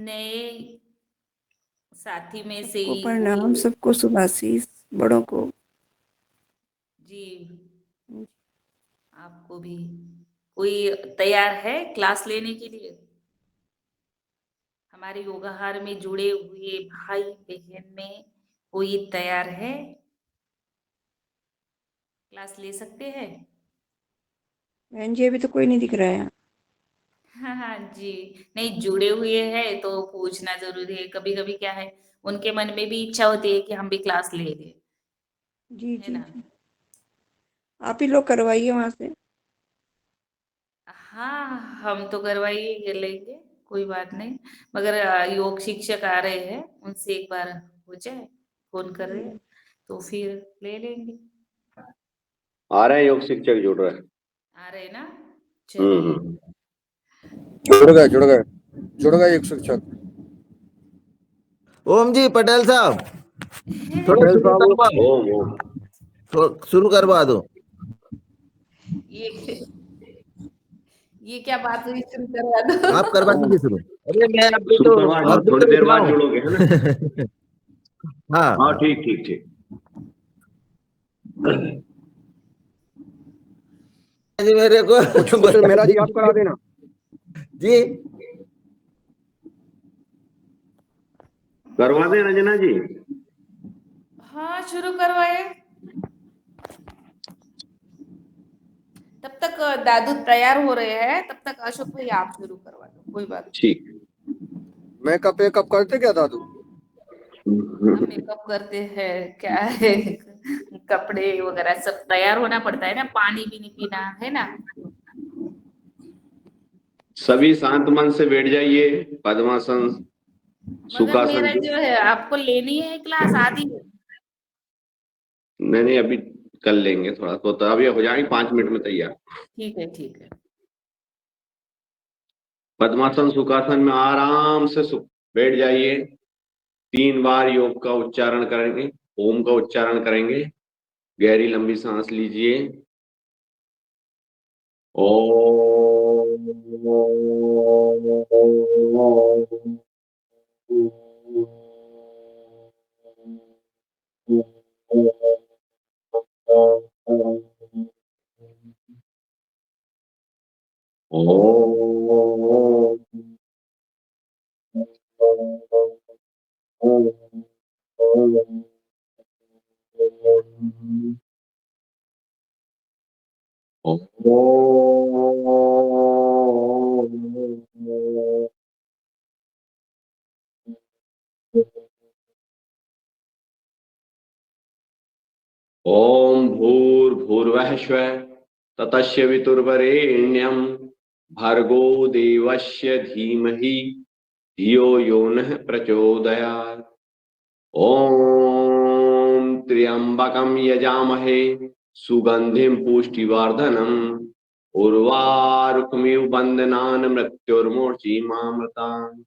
नए साथी में से सबको कोई। प्रणाम, सबको शुभाशीष, बड़ों को। जी, आपको भी। कोई तैयार है क्लास लेने के लिए? हमारे योगाहार में जुड़े हुए भाई बहन में कोई तैयार है? क्लास ले सकते हैं? बहन जी, अभी तो कोई नहीं दिख रहा है। हाँ हाँ जी। नहीं, जुड़े हुए हैं तो पूछना जरूरी है। कभी कभी क्या है, उनके मन में भी इच्छा होती है कि हम भी क्लास ले लें, जी है जी ना। जी। आप ही लोग करवाइए वहां से। हाँ, हम तो करवाइए लेंगे, कोई बात नहीं। मगर योग शिक्षक आ रहे हैं, उनसे एक बार हो जाए, फोन कर रहे हैं तो फिर ले लेंगे। आ रहे हैं, योग शिक्षक जुड़ रहे हैं। आ रहे हैं ना, चलिए। जुड़ गए एक शिक्षक। ओम जी पटेल साहब, थोड़ा पटेल शुरू साहब, करवा ओम ओम। शुरू करवा दो। ये ये क्या बात हुई, शुरू करवा दो। आप करवा ओम दीजिए शुरू। अरे मैं शुरू करवा दो, अभी थोड़ी तो देर रुकना बाद हूँ। जुड़ोगे, है ना। हाँ हाँ, ठीक ठीक ठीक। जी, मेरे को कुछ कुछ मेला जी आप करा देना। जी। करवा दें रंजना जी। हाँ, शुरू करवाए। तब तक दादू तैयार हो रहे हैं, तब तक अशोक भाई आप शुरू करवा दो, कोई बात ठीक। मेकअप वेकअप करते क्या दादू? नहीं। हम मेकअप करते हैं क्या है, कपड़े वगैरह सब तैयार होना पड़ता है ना, पानी भी नहीं पीना है ना। सभी शांत मन से बैठ जाइए। पद्मासन, मगर सुखासन मेरा की। जो है, आपको लेनी है क्लास आधी है। नहीं नहीं, अभी कर लेंगे थोड़ा तो अभी हो जाएंगे 5 मिनट में तैयार। ठीक है ठीक है। पद्मासन सुखासन में आराम से बैठ जाइए। 3 बार योग का उच्चारण करेंगे, ओम का उच्चारण करेंगे। गहरी लंबी सांस लीजिए। ओम भूर्भुवः स्वः ततस्य वितुर्वरेण्यं भर्गो देवस्य धीमहि धियो यो नः प्रचोदयात्। ओम त्र्यंबकं यजामहे सुगंधिं पुष्टिवर्धनम् उर्वारुकमिव बन्धनान् मृत्युर्मोक्षीमामृतात्।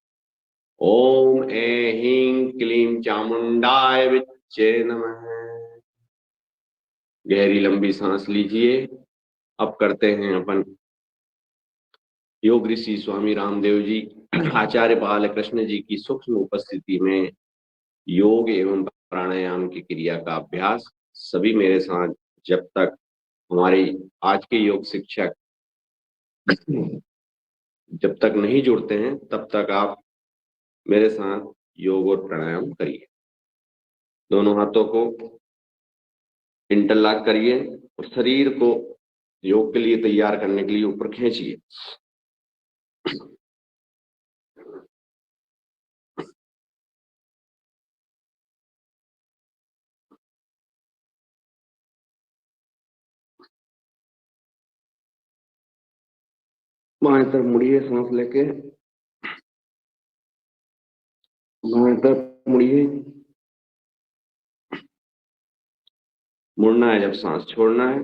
ओम ऐं क्लीं चामुंडाय विच्चे नमः। गहरी लंबी सांस लीजिए। अब करते हैं अपन योग ऋषि स्वामी रामदेव जी, आचार्य बालकृष्ण जी की सूक्ष्म उपस्थिति में योग एवं प्राणायाम की क्रिया का अभ्यास। सभी मेरे साथ, जब तक हमारे आज के योग शिक्षक जब तक नहीं जुड़ते हैं तब तक आप मेरे साथ योग और प्राणायाम करिए। दोनों हाथों को इंटरलॉक करिए और शरीर को योग के लिए तैयार करने के लिए ऊपर खींचिए। बाएं तरफ मुड़िए, सांस लेके बाएं तरफ मुड़िए। मुड़ना है जब सांस छोड़ना है।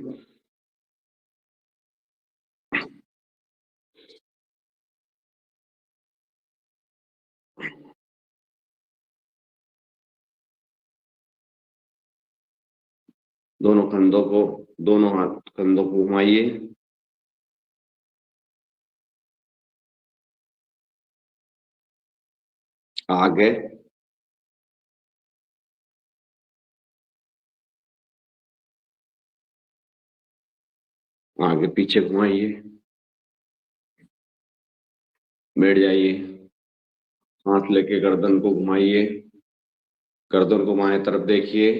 दोनों हाथ कंधों को घुमाइए। आगे, आगे पीछे घुमाइए, बैठ जाइए, हाथ लेके गर्दन को घुमाइए, गर्दन को बाएं तरफ देखिए,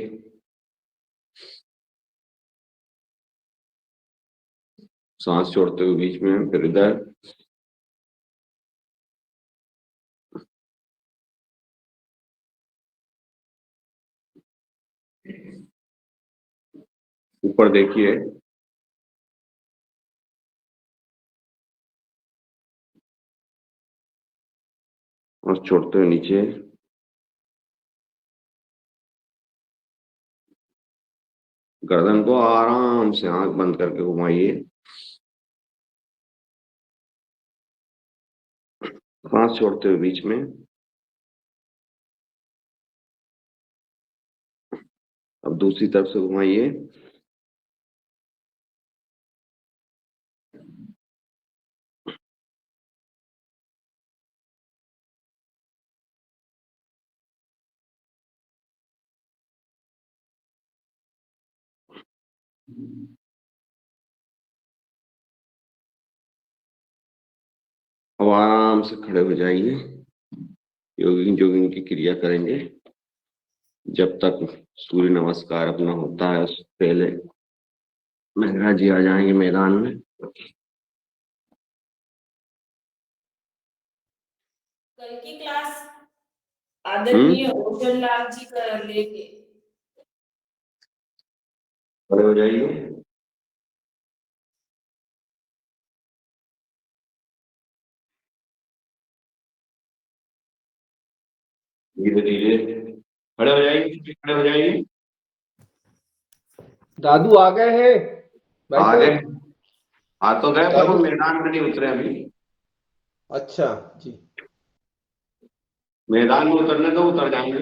सांस छोड़ते हुए बीच में, फिर इधर, ऊपर देखिए, और छोड़ते हुए नीचे, गर्दन को आराम से आंख बंद करके घुमाइए, सांस छोड़ते हुए बीच में। अब दूसरी तरफ से घुमाइए, अब आराम से खड़े हो जाइए, योगिंग जोगिंग की क्रिया करेंगे। जब तक सूर्य नमस्कार अपना होता है उससे पहले मेहरा जी आ जाएंगे मैदान में। कल की क्लास आदरणीय ओजन लाल जी का लेके खड़े हो जाइए, धीरे धीरे खड़े हो जाइए, खड़े हो जाइए। दादू आ गए हैं भाई आ साहब। गए, आ तो गए पर वो दादू, मैदान में नहीं उतरे अभी। अच्छा जी। मैदान में उतरने तो उतर जाएंगे।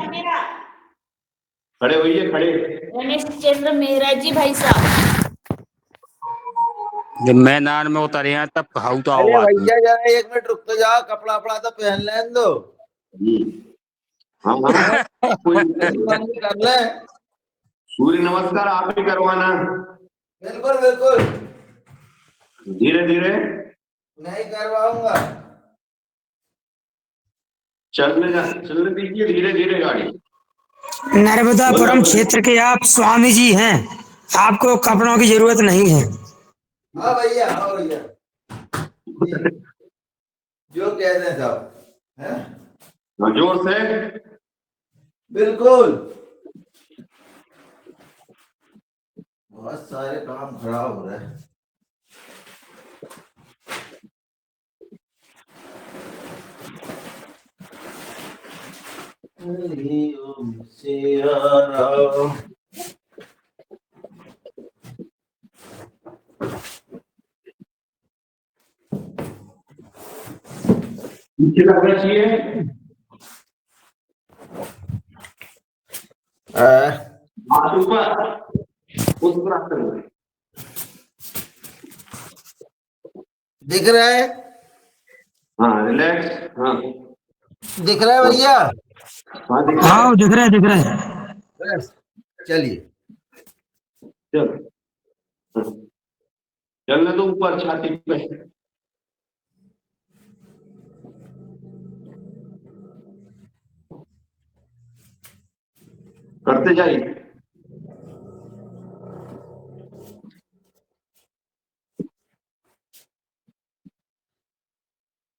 मेरा खड़े होइए, खड़े। रमेश चंद्र मेहरा जी भाई साहब जब मैदान में उतरे हैं तब खाऊ तो आओ अरे बात नहीं। भैया जरा 1 मिनट रुक तो जाओ, कपड़ा वपड़ा तो पहन लें दो। हाँ हाँ, कोई दिक्कत नहीं। बंदी कर ले। सूर्य नमस्कार आप ही करवाना, बिल्कुल बिल्कुल, धीरे धीरे नहीं करवाऊंगा। चलने दीजिए, धीरे धीरे गाड़ी। नर्मदापुरम क्षेत्र के आप स्वामी जी हैं, आपको कपड़ों की जरूरत नहीं है। हाँ भैया, हाँ भैया जी, जो कहते हैं साहब, हैं? जोर से, बिल्कुल। बहुत सारे काम खराब हो रहे हैं। हरि ओम सिया राम। पीछे लगना चाहिए, हाथ ऊपर, उस पर हाथ करो। दिख रहा है? हाँ रिलैक्स, हाँ दिख रहा है भैया? हाँ दिख रहा है। हाँ दिख रहा है, दिख रहा है। बस, चलिए। चल, चलने तो ऊपर छाती पे, करते जाइए।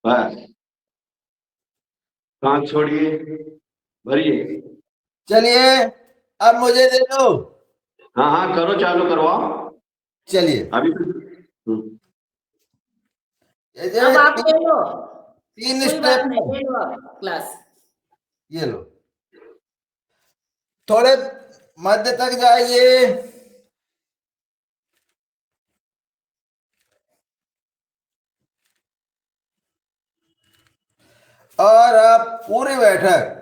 बस, सांस छोड़िए, भरिए। चलिए, अब मुझे दे दो। हाँ हाँ करो, चालू करवाओ चलिए, अभी। ये अब आप ले लो, 3 कोई बात स्टेप नहीं, ले लो आप क्लास। ये लो, थोड़े मध्य तक जाइए। और अब पूरी बैठक।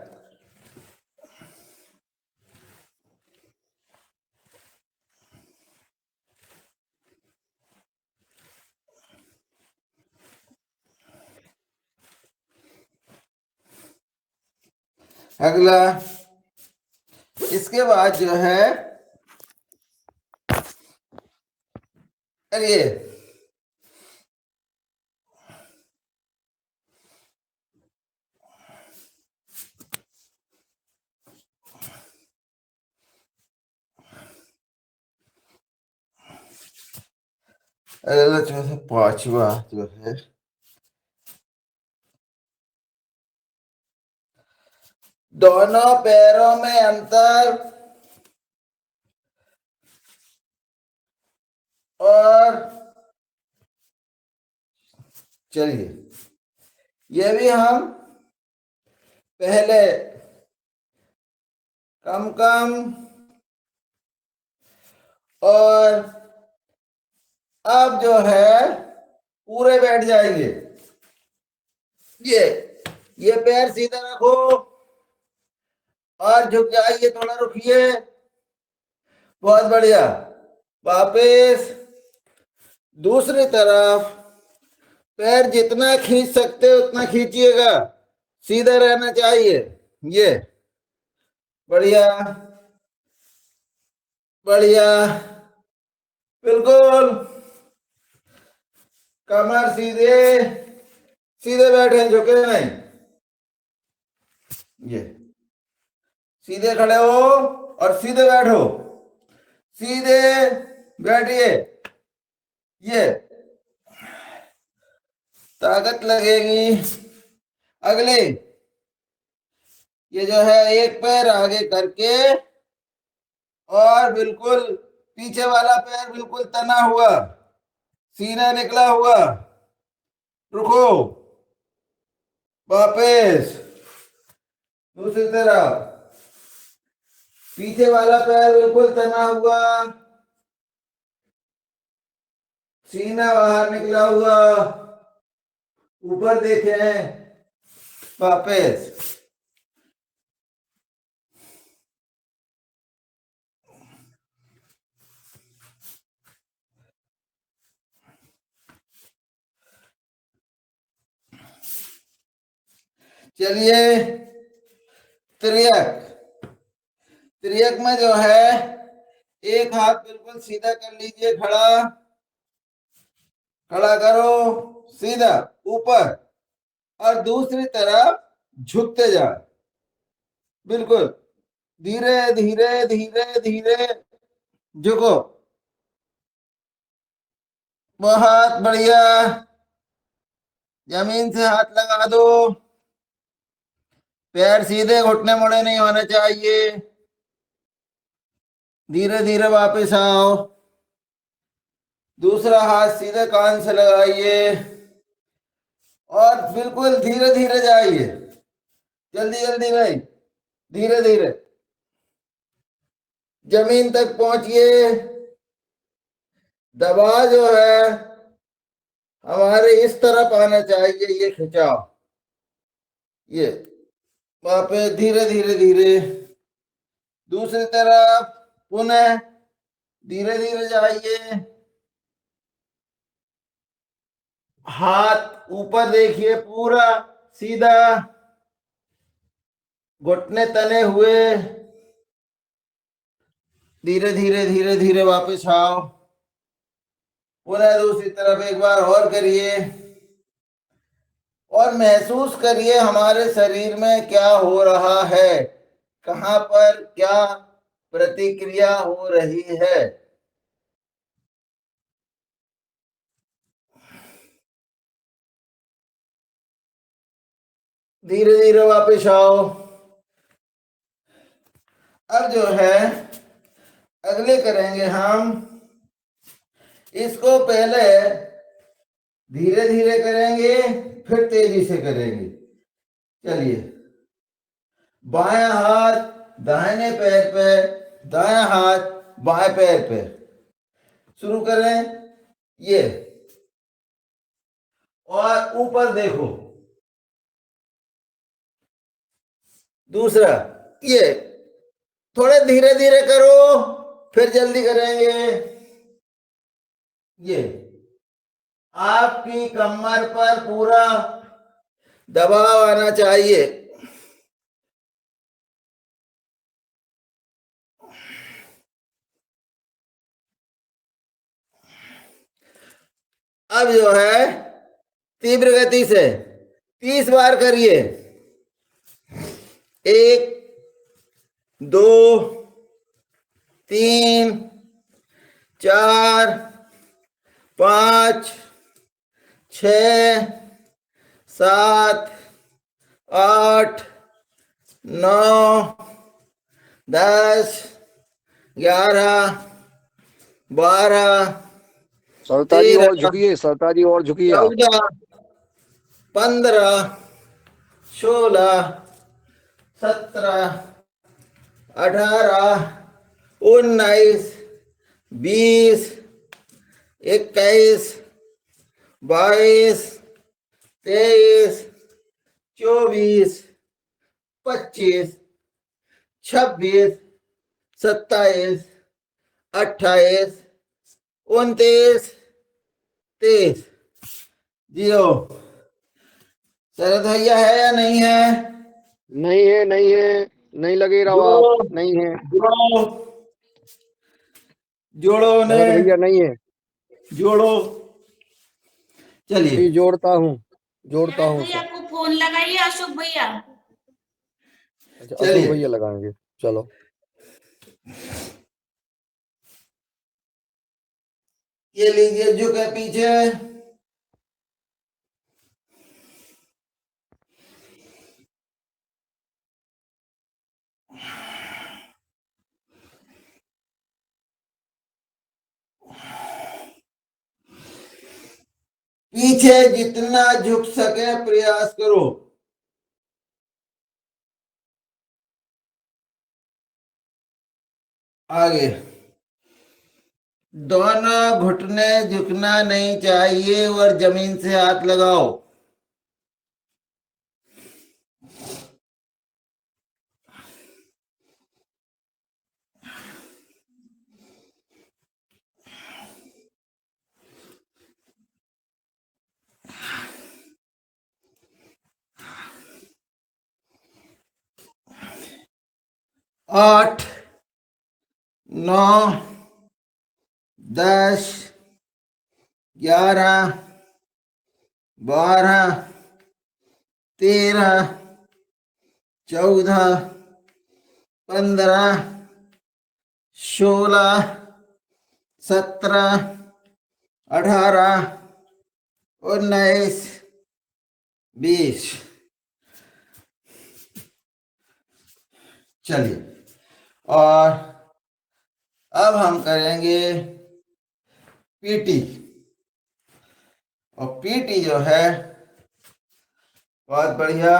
अगला इसके बाद जो है ये अगला जो है पांचवा जो है दोनों पैरों में अंतर और चलिए ये भी हम पहले कम कम और अब जो है पूरे बैठ जाएंगे। ये पैर सीधा रखो और झुक जाइए, थोड़ा रुकिए, बहुत बढ़िया। वापस दूसरी तरफ पैर जितना खींच सकते हो उतना खींचिएगा, सीधा रहना चाहिए। ये बढ़िया बढ़िया, बिल्कुल कमर सीधे, सीधे बैठे, झुके नहीं। ये सीधे खड़े हो और सीधे बैठो, सीधे बैठिए। ये ताकत लगेगी। अगले ये जो है एक पैर आगे करके और बिल्कुल पीछे वाला पैर बिल्कुल तना हुआ, सीना निकला हुआ, रुको, वापस दूसरी तरफ, पीछे वाला पैर बिल्कुल तना हुआ, सीना बाहर निकला हुआ, ऊपर देखें, वापस। चलिए त्रियक, त्रियक में जो है एक हाथ बिल्कुल सीधा कर लीजिए, खड़ा, खड़ा करो सीधा ऊपर, और दूसरी तरफ झुकते जाओ, बिल्कुल धीरे धीरे धीरे धीरे झुको, बहुत बढ़िया। जमीन से हाथ लगा दो, पैर सीधे, घुटने मुड़े नहीं होने चाहिए, धीरे धीरे वापस आओ, दूसरा हाथ सीधे कान से लगाइए और बिल्कुल धीरे धीरे जाइए, जल्दी जल्दी नहीं, धीरे धीरे जमीन तक पहुंचिए। दबाव जो है हमारे इस तरफ आना चाहिए, ये खिंचाव, ये वापस धीरे धीरे धीरे, दूसरी तरफ पुनः धीरे धीरे जाइए, हाथ ऊपर देखिए, पूरा सीधा, घुटने तने हुए, धीरे धीरे धीरे धीरे वापस आओ, पुनः दूसरी तरफ एक बार और करिए और महसूस करिए हमारे शरीर में क्या हो रहा है, कहां पर क्या प्रतिक्रिया हो रही है। धीरे धीरे वापस आओ। अब जो है अगले करेंगे हम, इसको पहले धीरे धीरे करेंगे फिर तेजी से करेंगे। चलिए, बायां हाथ दाहिने पैर पे, दायां हाथ बाएं पैर पे, शुरू करें। ये और ऊपर देखो, दूसरा ये, थोड़े धीरे धीरे करो फिर जल्दी करेंगे। ये आपकी कमर पर पूरा दबाव आना चाहिए, अब जो है तीव्र गति से 30 बार करिए। 1 2 3 4 5 6 7 8 9 10 11 12 सरता जी 13 और झुकिए, सरता जी और झुकिए आप। 14 15 16 17 18 19 20 21 22 23 24 25 26 27 28 29 30। जियो शरद भैया है या नहीं है? नहीं है, नहीं है, नहीं लगे रहो आप, नहीं है। जोड़ो जोड़ो शरद उन्हें, भैया नहीं है। जोड़ो। चलिए जी जोड़ता हूँ, जोड़ता हूँ भैया सर। को फोन लगाइए अशोक भैया। अच्छा चलिए। अशोक भैया लगाएंगे, चलो। ये लीजिए झुक है पीछे। पीछे जितना झुक सके प्रयास करो। आगे दोनों घुटने झुकना नहीं चाहिए और जमीन से हाथ लगाओ। आठ 9 10 11 12 13 14 15 16 17 18 19 20। चलिए और अब हम करेंगे पीटी। और पीटी जो है बहुत बढ़िया।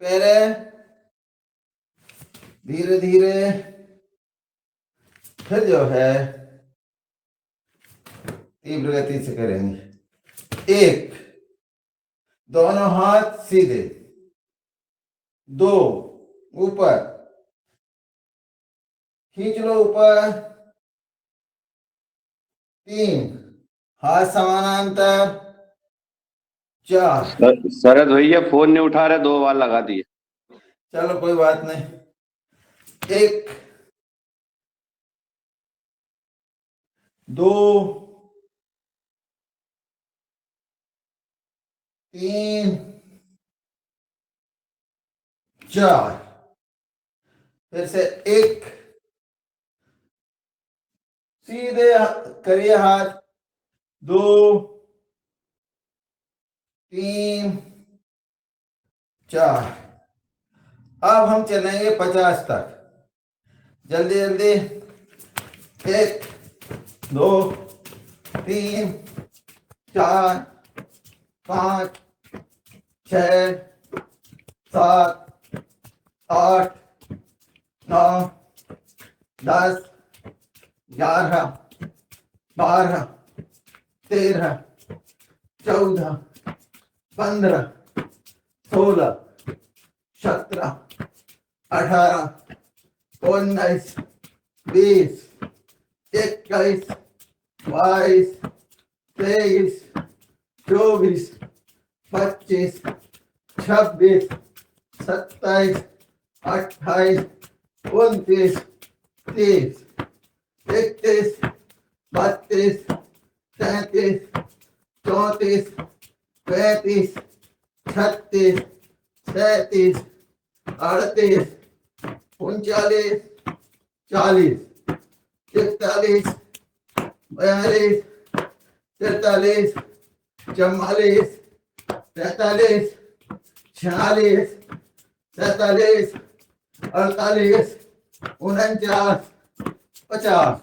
पहले धीरे धीरे, फिर जो है तीव्र गति से करेंगे। 1 दोनों हाथ सीधे, 2 ऊपर खींच लो ऊपर, 3 हाथ समानांतर, 4 शरद भैया फोन नहीं उठा रहे, 2 बार लगा दिए। चलो कोई बात नहीं। 1 2 3 4। फिर से 1 सीधे करिए हाथ, 2 3 4। अब हम चलेंगे 50 तक। जल्दी जल्दी। 1 2 3 4 5 6 7 8 9 10 11 12 13 14 15 16 17 18 19 20 21 22 23 24 25 26 27 28 29 30। 31, 32, 33, 34, 35, 36, 37, 38, 39, 40, 41, 42, 43, 44, 45, 46, 47, 48, 49, 50।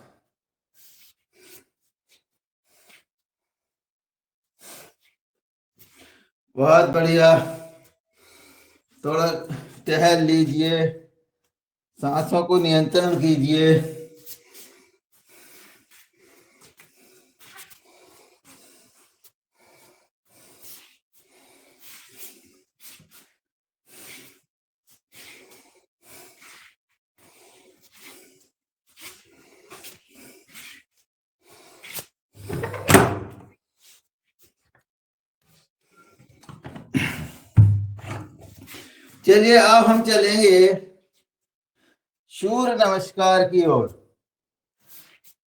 बहुत बढ़िया। थोड़ा टहल लीजिए, सांसों को नियंत्रण कीजिए। चलिए अब हम चलेंगे सूर्य नमस्कार की ओर।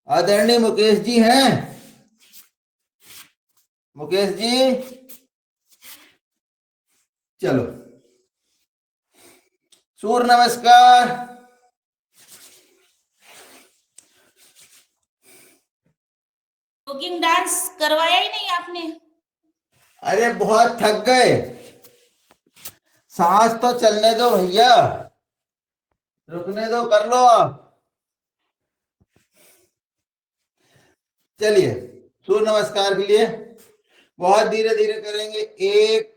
आदरणीय मुकेश जी हैं? मुकेश जी चलो सूर्य नमस्कार। जोगिंग डांस करवाया ही नहीं आपने। अरे बहुत थक गए, सांस तो चलने दो भैया, रुकने दो, कर लो आप। चलिए सूर्य नमस्कार के लिए बहुत धीरे धीरे करेंगे। 1,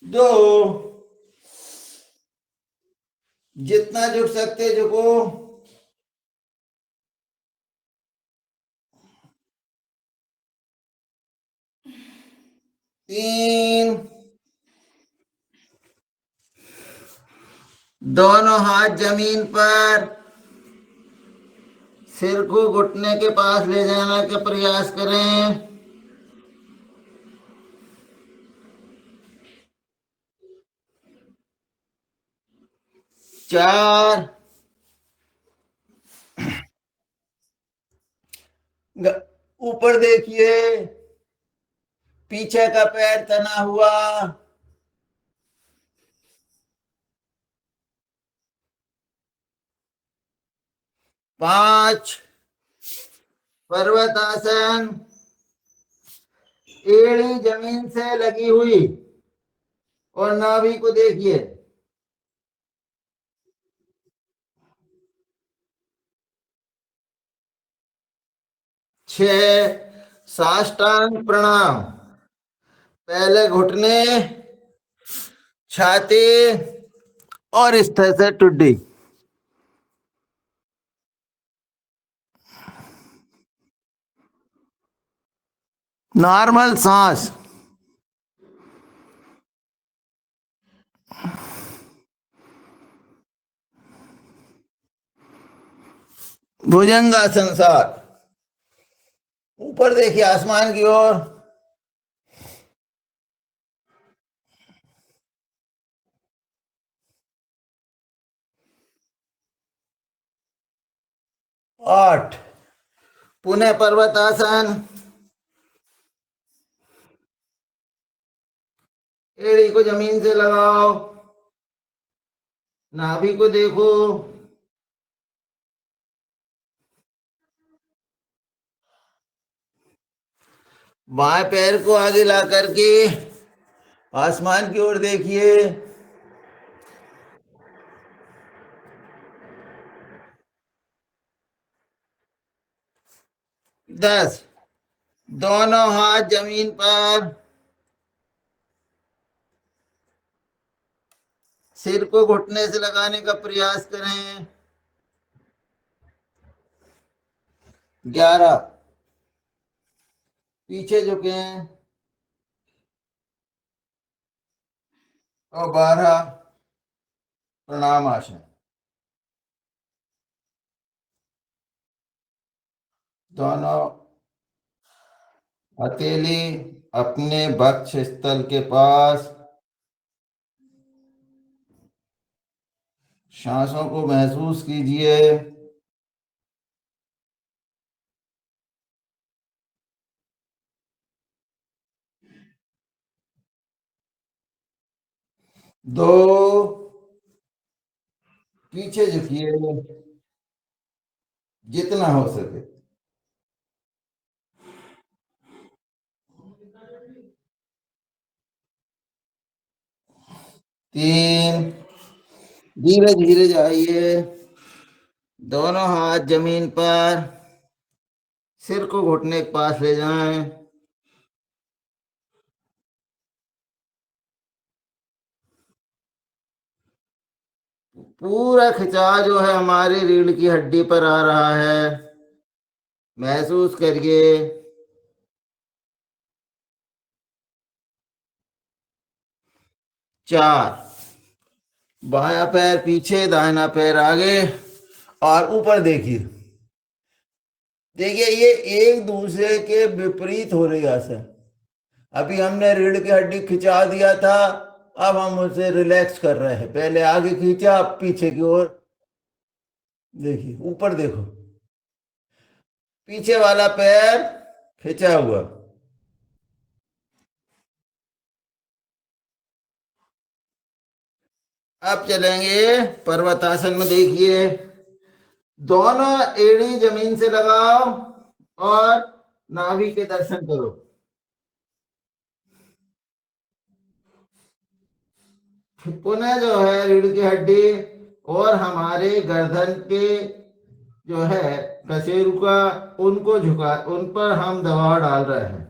2, जितना झुक सकते झुको। 3, दोनों हाथ जमीन पर, सिर को घुटने के पास ले जाने का प्रयास करें। 4, ऊपर देखिए, पीछे का पैर तना हुआ। 5, पर्वतासन, एड़ी जमीन से लगी हुई और नाभि को देखिए। 6, साष्टांग प्रणाम, पहले घुटने, छाती और इस तरह से टुड्डी। नॉर्मल सांस। भुजंगासन 7, ऊपर देखिए आसमान की ओर। 8, पुनः पर्वतासन, एड़ी को जमीन से लगाओ, नाभि को देखो। बाएं पैर को आगे ला करके आसमान की ओर देखिए। 10, दोनों हाथ जमीन पर, सिर को घुटने से लगाने का प्रयास करें। 11, पीछे झुकें और 12, प्रणाम आसन। दोनों हथेली अपने वक्ष स्थल के पास सांसों को महसूस कीजिए। दो, पीछे झुकिए जितना हो सके। तीन, धीरे धीरे जाइए, दोनों हाथ जमीन पर, सिर को घुटने के पास ले जाएं। पूरा खिंचाव जो है हमारी रीढ़ की हड्डी पर आ रहा है, महसूस करिए। चार, बायां पैर पीछे, दाहिना पैर आगे और ऊपर देखिए। देखिए ये एक दूसरे के विपरीत हो रही आसन। अभी हमने रीढ़ की हड्डी खिंचा दिया था, अब हम उसे रिलैक्स कर रहे हैं। पहले आगे खींचा, अब पीछे की ओर देखिए, ऊपर देखो, पीछे वाला पैर खिंचा हुआ। अब चलेंगे पर्वतासन में। देखिए, दोनों एड़ी जमीन से लगाओ और नाभि के दर्शन करो। पुनः जो है रीढ़ की हड्डी और हमारे गर्दन के जो है कशेरु का, उनको झुका, उन पर हम दबाव डाल रहे हैं।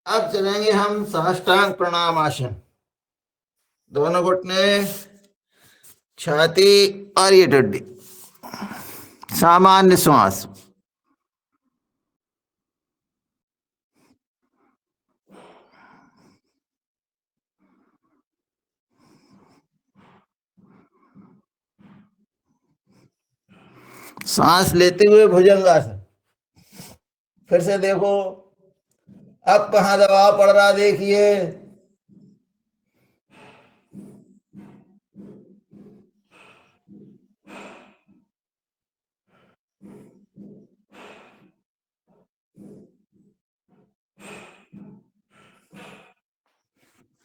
अब चलेंगे हम साष्टांग प्रणाम आसन। दोनों घुटने, छाती और ये डंडी, सामान्य श्वास। सांस लेते हुए भुजंगासन। फिर से देखो, अब कहाँ दबाव पड़ रहा देखिए।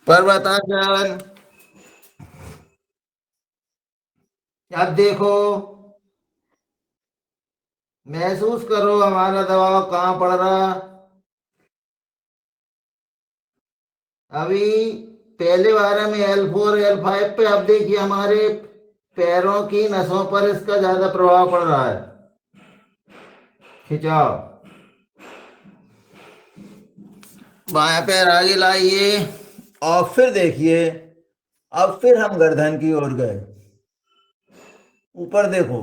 पर्वतासन। अब देखो, महसूस करो हमारा दबाव कहाँ पड़ रहा। अभी पहले बार में L4 L5 पे, अब देखिए हमारे पैरों की नसों पर इसका ज्यादा प्रभाव पड़ रहा है। खिंचाओ, बायां पैर आगे लाइए और फिर देखिए, अब फिर हम गर्दन की ओर गए। ऊपर देखो,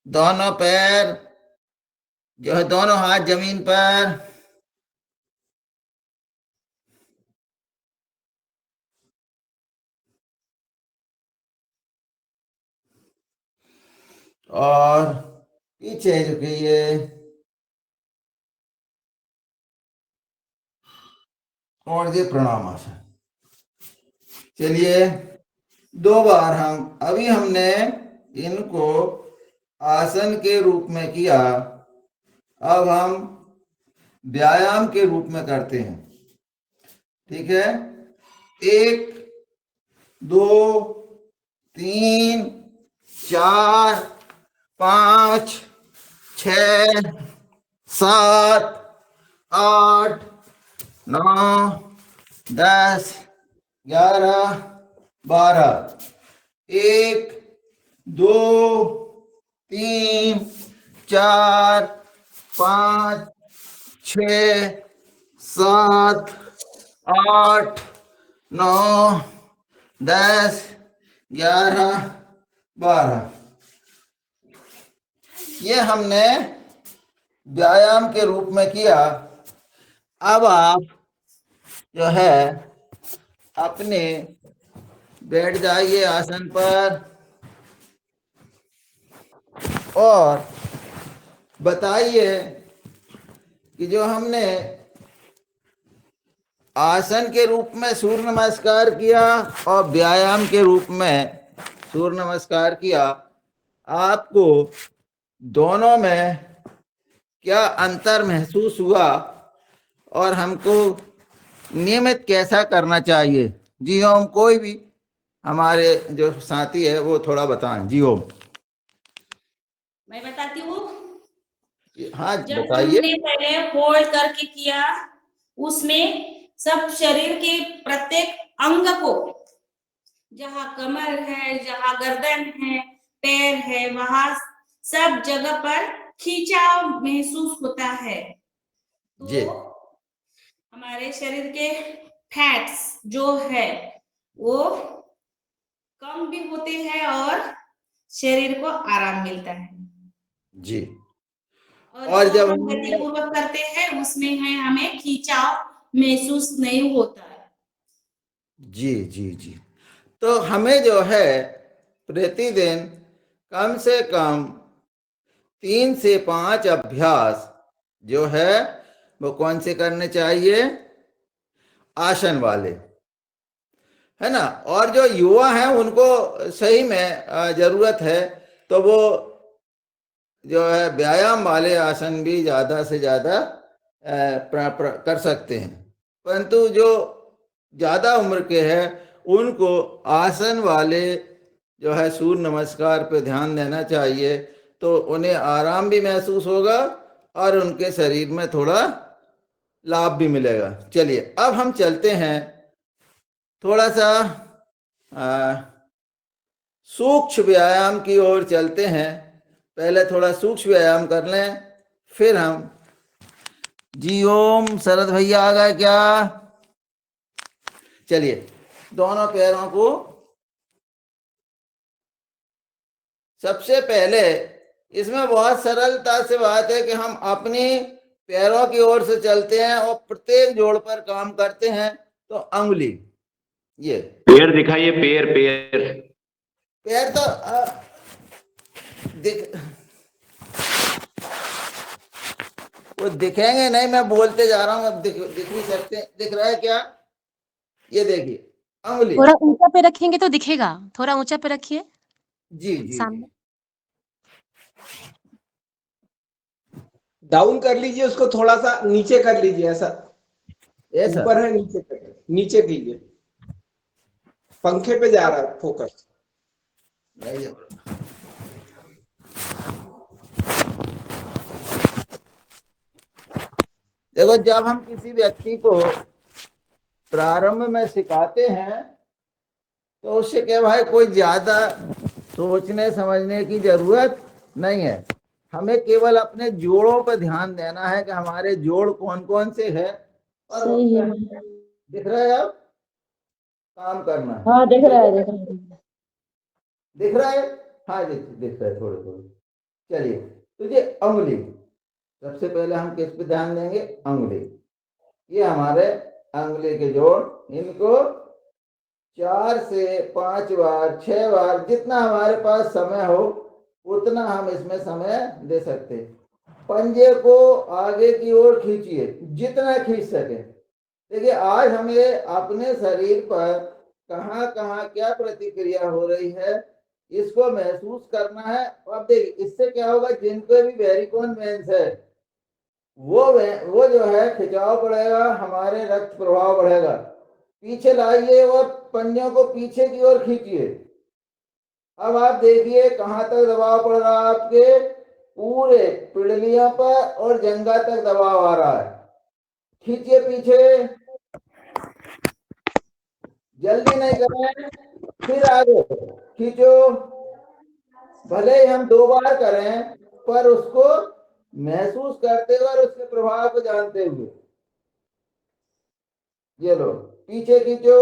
दोनों पैर जो है, दोनों हाथ जमीन पर, और पीछे झुकिए और ये प्रणाम आसन। चलिए, दो बार हम, अभी हमने इनको आसन के रूप में किया, अब हम व्यायाम के रूप में करते हैं। ठीक है, 1 2 3 4 5 6 7 8 9 10 11 12। 1 2 3 4 5 6 7 8 9 10 11 12। ये हमने व्यायाम के रूप में किया। अब आप जो है अपने बैठ जाइए आसन पर और बताइए कि जो हमने आसन के रूप में सूर्य नमस्कार किया और व्यायाम के रूप में सूर्य नमस्कार किया, आपको दोनों में क्या अंतर महसूस हुआ और हमको नियमित कैसा करना चाहिए? जी ओम, कोई भी हमारे जो साथी है वो थोड़ा बताएं। जी ओम। मैं बताती हूँ। हाँ जब बताइए। हमने पहले होल्ड करके किया, उसमें सब शरीर के प्रत्येक अंग को, जहाँ कमर है, जहाँ गर्दन है, पैर है, वहां सब जगह पर खिंचाव महसूस होता है। जी तो हमारे शरीर के फैट्स जो है वो कम भी होते हैं और शरीर को आराम मिलता है। जी। और जब जो हम गतिपूर्वक करते हैं उसमें है हमें खिंचाव महसूस नहीं होता है। जी जी जी। तो हमें जो है प्रतिदिन कम से कम 3 से 5 अभ्यास जो है वो कौन से करने चाहिए? आसन वाले, है ना। और जो युवा हैं उनको सही में जरूरत है तो वो जो है व्यायाम वाले आसन भी ज्यादा से ज्यादा कर सकते हैं, परंतु जो ज्यादा उम्र के हैं उनको आसन वाले जो है सूर्य नमस्कार पे ध्यान देना चाहिए, तो उन्हें आराम भी महसूस होगा और उनके शरीर में थोड़ा लाभ भी मिलेगा। चलिए अब हम चलते हैं थोड़ा सा सूक्ष्म व्यायाम की ओर चलते हैं। पहले थोड़ा सूक्ष्म व्यायाम कर लें, फिर हम जी ओम। शरद भैया आ गए क्या? चलिए दोनों पैरों को सबसे पहले, इसमें बहुत सरलता से बात है कि हम अपनी पैरों की ओर से चलते हैं और प्रत्येक जोड़ पर काम करते हैं। तो अंगुली, ये पैर दिखाइए, पैर पैर पैर तो दिख वो दिखेंगे नहीं, मैं बोलते जा रहा हूँ, अब दिख नहीं सकते। दिख रहा है क्या? ये देखिए अंगुली। थोड़ा ऊंचा पे रखेंगे तो दिखेगा, थोड़ा ऊंचा पे रखिए जी जी सामने। डाउन कर लीजिए उसको, थोड़ा सा नीचे कर लीजिए, ऐसा ऐसा ऊपर है नीचे कर, नीचे कीजिए, पंखे पे जा रहा है फोकस। नहीं। देखो जब हम किसी व्यक्ति को प्रारंभ में सिखाते हैं तो उससे क्या भाई कोई ज्यादा सोचने समझने की जरूरत नहीं है। हमें केवल अपने जोड़ों पर ध्यान देना है कि हमारे जोड़ कौन कौन से हैं और सही है। दिख रहा है। अब काम करना है। हाँ दिख रहा है, दिख रहा है। दिख रहा है। हाँ दिख रहा है थोड़े थोड़े। चलिए तो ये अंगुली, सबसे पहले हम किस पे ध्यान देंगे? अंगुली। ये हमारे अंगुली के जोड़, इनको 4 से 5 बार 6 बार जितना हमारे पास समय हो उतना हम इसमें समय दे सकते हैं। पंजे को आगे की ओर खींचिए, जितना खींच सके। देखिए आज हमें अपने शरीर पर कहाँ कहाँ क्या प्रतिक्रिया हो रही है इसको महसूस करना है। अब देखिए इससे क्या होगा, जिनको भी वेरिकोन वेन्स है वो जो है खिंचाव बढ़ेगा, हमारे रक्त प्रवाह बढ़ेगा। पीछे लाइए और पंजों को पीछे की ओर खींचिए। अब आप देखिए कहाँ तक दबाव पड़ रहा है, आपके पूरे पिंडलियों पर और जंघा तक दबाव आ रहा है। खींचिए पीछे, जल्दी नहीं करें, फिर आगे खींचो। भले ही हम 2 बार करें पर उसको महसूस करते हुए और उसके प्रभाव को जानते हुए। ये लो पीछे खींचो।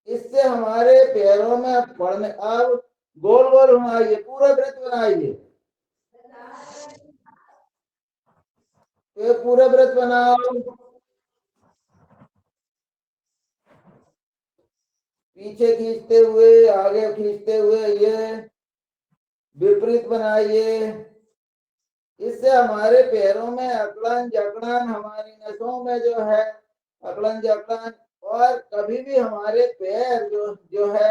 इससे हमारे पैरों में पड़ने, अब गोल गोल घुमाइए, पूरा वृत्त बनाइए, ये पूरा वृत्त बनाओ, पीछे खींचते हुए, आगे खींचते हुए, ये विपरीत बनाइए। इससे हमारे पैरों में अकड़न जकड़न, हमारी नसों में जो है अकड़न जकड़न, और कभी भी हमारे पैर जो है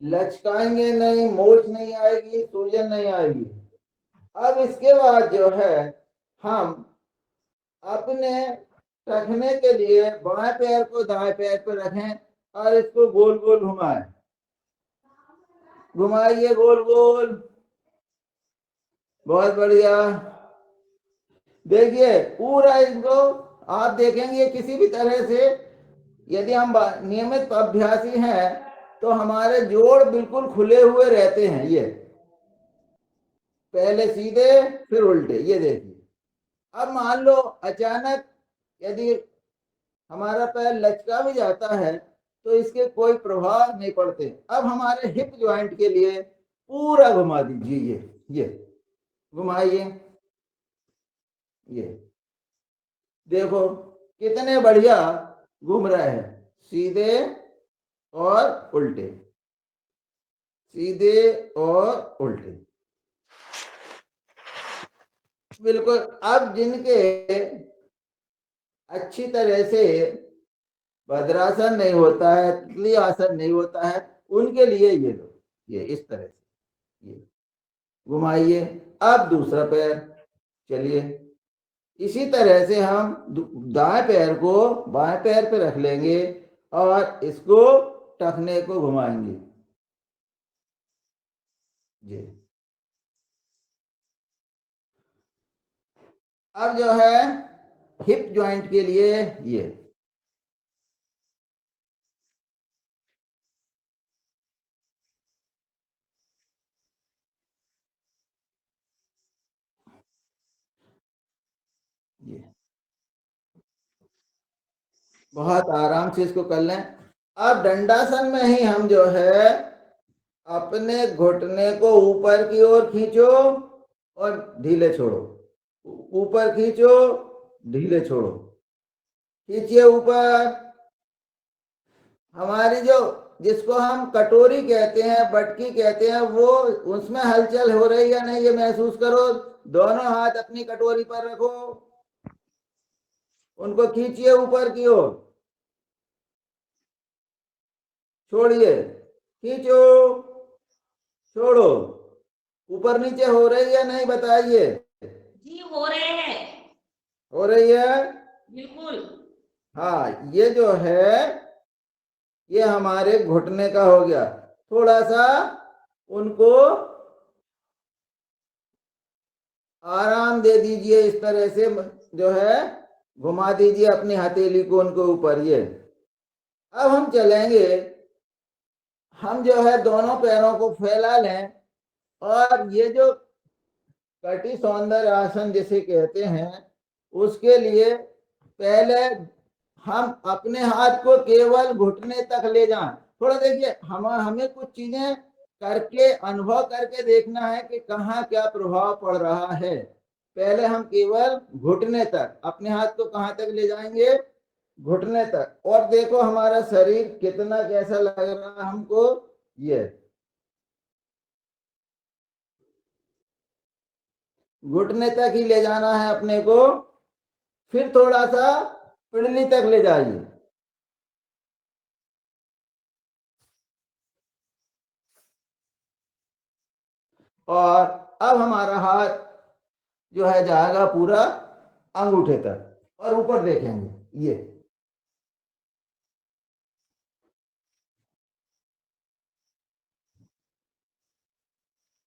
लचकाएंगे नहीं, मोच नहीं आएगी, सूजन नहीं आएगी। अब इसके बाद जो है हम अपने रखने के लिए बाएं पैर को दाएं पैर पर रखें और इसको गोल गोल घुमाएं, घुमाइए गोल गोल, बहुत बढ़िया। देखिए पूरा इसको आप देखेंगे किसी भी तरह से, यदि हम नियमित अभ्यासी हैं तो हमारे जोड़ बिल्कुल खुले हुए रहते हैं। ये पहले सीधे फिर उल्टे, ये देखिए। अब मान लो अचानक यदि हमारा पैर लचका भी जाता है तो इसके कोई प्रभाव नहीं पड़ते। अब हमारे हिप जॉइंट के लिए पूरा घुमा दीजिए, ये घुमाइए, ये देखो कितने बढ़िया घूम रहे हैं, सीधे और उल्टे, सीधे और उल्टे, बिल्कुल। अब जिनके अच्छी तरह से भद्रासन नहीं होता है, तितली आसन नहीं होता है, उनके लिए ये लो, ये इस तरह से ये घुमाइए। अब दूसरा पैर, चलिए इसी तरह से हम दाएं पैर को बाएं पैर पे रख लेंगे और इसको टखने को घुमाएंगे, जी। अब जो है हिप जॉइंट के लिए ये बहुत आराम से इसको कर लें। अब दंडासन में ही हम जो है अपने घुटने को ऊपर की ओर खींचो और ढीले छोड़ो, ऊपर खींचो, ढीले छोड़ो, खींचिए ऊपर। हमारी जो जिसको हम कटोरी कहते हैं, बटकी कहते हैं, वो उसमें हलचल हो रही है नहीं, ये महसूस करो। दोनों हाथ अपनी कटोरी पर रखो, उनको खींचिए ऊपर की ओर, छोड़िए, खींचो, छोड़ो। ऊपर नीचे हो रही है नहीं, बताइए जी हो रहे हैं, हो रही है, बिल्कुल। हाँ। ये जो है ये हमारे घुटने का हो गया। थोड़ा सा उनको आराम दे दीजिए, इस तरह से जो है घुमा दीजिए अपनी हथेली को उनको ऊपर, ये। अब हम चलेंगे, हम जो है दोनों पैरों को फैला लें और ये जो कटी सौंदर्य आसन जिसे कहते हैं, उसके लिए पहले हम अपने हाथ को केवल घुटने तक ले जाएं। थोड़ा देखिए, हमें कुछ चीजें करके अनुभव करके देखना है कि कहाँ क्या प्रभाव पड़ रहा है। पहले हम केवल घुटने तक, अपने हाथ को कहाँ तक ले जाएंगे, घुटने तक, और देखो हमारा शरीर कितना कैसा लग रहा है हमको, ये घुटने तक ही ले जाना है अपने को। फिर थोड़ा सा पिंडली तक ले जाइए, और अब हमारा हाथ जो है जाएगा पूरा अंगूठे तक, और ऊपर देखेंगे, ये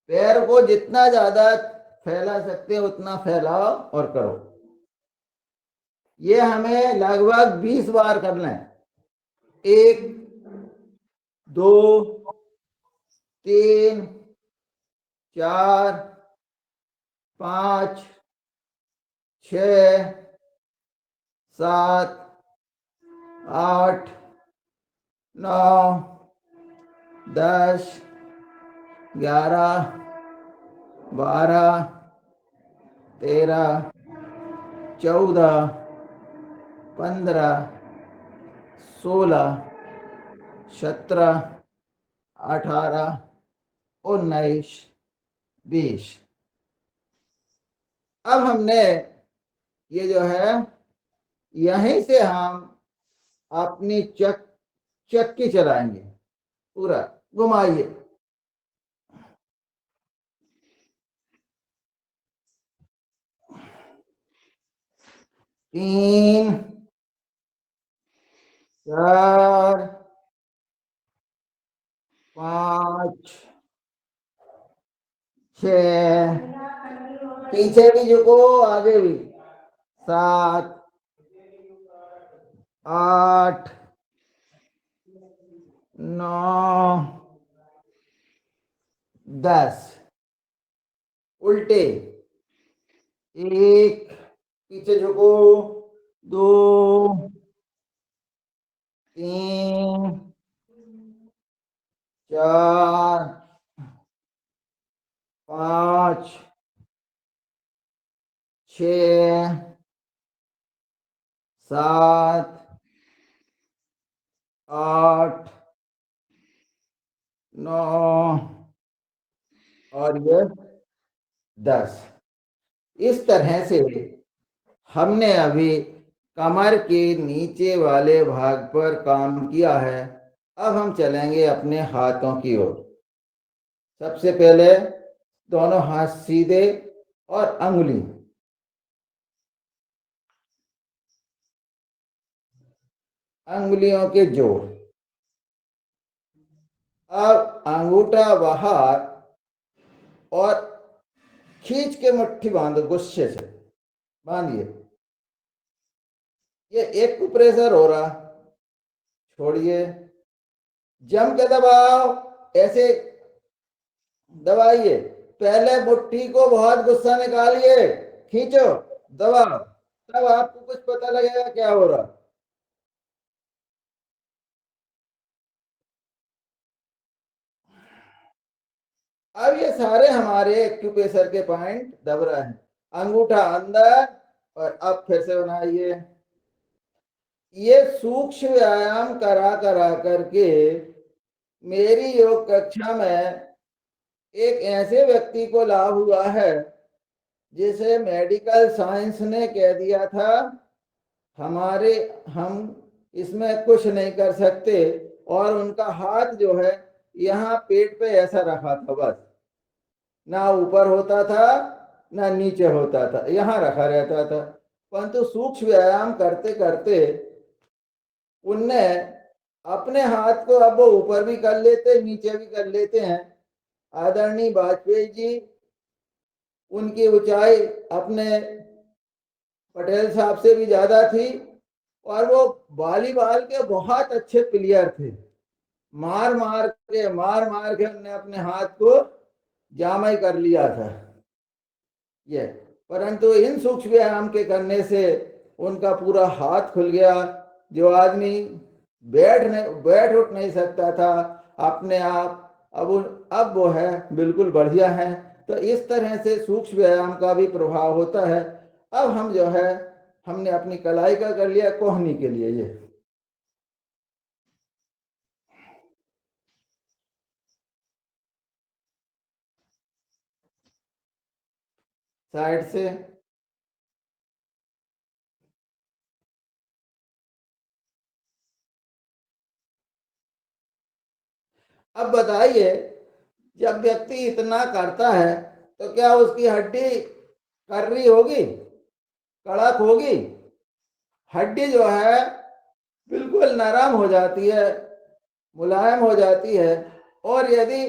पैर को जितना ज्यादा फैला सकते हो उतना फैलाओ और करो। ये हमें लगभग 20 बार करना है। 1 2 3 4 5 6 7 8 9 10, 11, 12, 13, 14, 15, 16, 17, 18, 19, 20। अब हमने ये जो है यहीं से हम अपनी चक्की चलाएंगे, पूरा घुमाइए। तीन, 4, 5, 6, पीछे भी झुको, आगे भी। 7, 8, 9, 10 उल्टे। 1, पीछे झुको। 2, 3, 4, 5, 6, 7, 8, 9 और ये 10। इस तरह से हमने अभी कमर के नीचे वाले भाग पर काम किया है। अब हम चलेंगे अपने हाथों की ओर। सबसे पहले दोनों हाथ सीधे और अंगुलियों के जोड़। अब अंगूठा बाहर और खींच के मुट्ठी बांधो, गुस्से से बांधिए। ये एक को प्रेशर हो रहा, छोड़िए, जम के दबाओ, ऐसे दबाइए। पहले मुट्ठी को बहुत गुस्सा निकालिए, खींचो, दबाओ, तब आपको कुछ पता लगेगा क्या हो रहा। अब ये सारे हमारे एक्यूप्रेशर के पॉइंट दब रहे हैं। अंगूठा अंदर और अब फिर से बनाइए। ये सूक्ष्म व्यायाम करा करा करके मेरी योग कक्षा में एक ऐसे व्यक्ति को लाभ हुआ है जिसे मेडिकल साइंस ने कह दिया था हम इसमें कुछ नहीं कर सकते, और उनका हाथ जो है यहाँ पेट पे ऐसा रखा था, बस ना ऊपर होता था ना नीचे होता था, यहाँ रखा रहता था। परंतु सूक्ष्म व्यायाम करते करते उनने अपने हाथ को अब वो ऊपर भी कर लेते, नीचे भी कर लेते हैं। आदरणीय वाजपेयी जी, उनकी ऊंचाई अपने पटेल साहब से भी ज्यादा थी और वो वॉलीबॉल के बहुत अच्छे प्लेयर थे। मार मार के उन्होंने अपने हाथ को जामा ही कर लिया था ये। परंतु इन सूक्ष्म व्यायाम के करने से उनका पूरा हाथ खुल गया। जो आदमी बैठ उठ नहीं सकता था अपने आप, अब वो है बिल्कुल बढ़िया है। तो इस तरह से सूक्ष्म व्यायाम का भी प्रभाव होता है। अब हम जो है हमने अपनी कलाई का कर लिया, कोहनी के लिए ये साइड से। अब बताइए, जब व्यक्ति इतना करता है तो क्या उसकी हड्डी कर्री होगी, कड़क होगी? हड्डी जो है बिल्कुल नरम हो जाती है, मुलायम हो जाती है। और यदि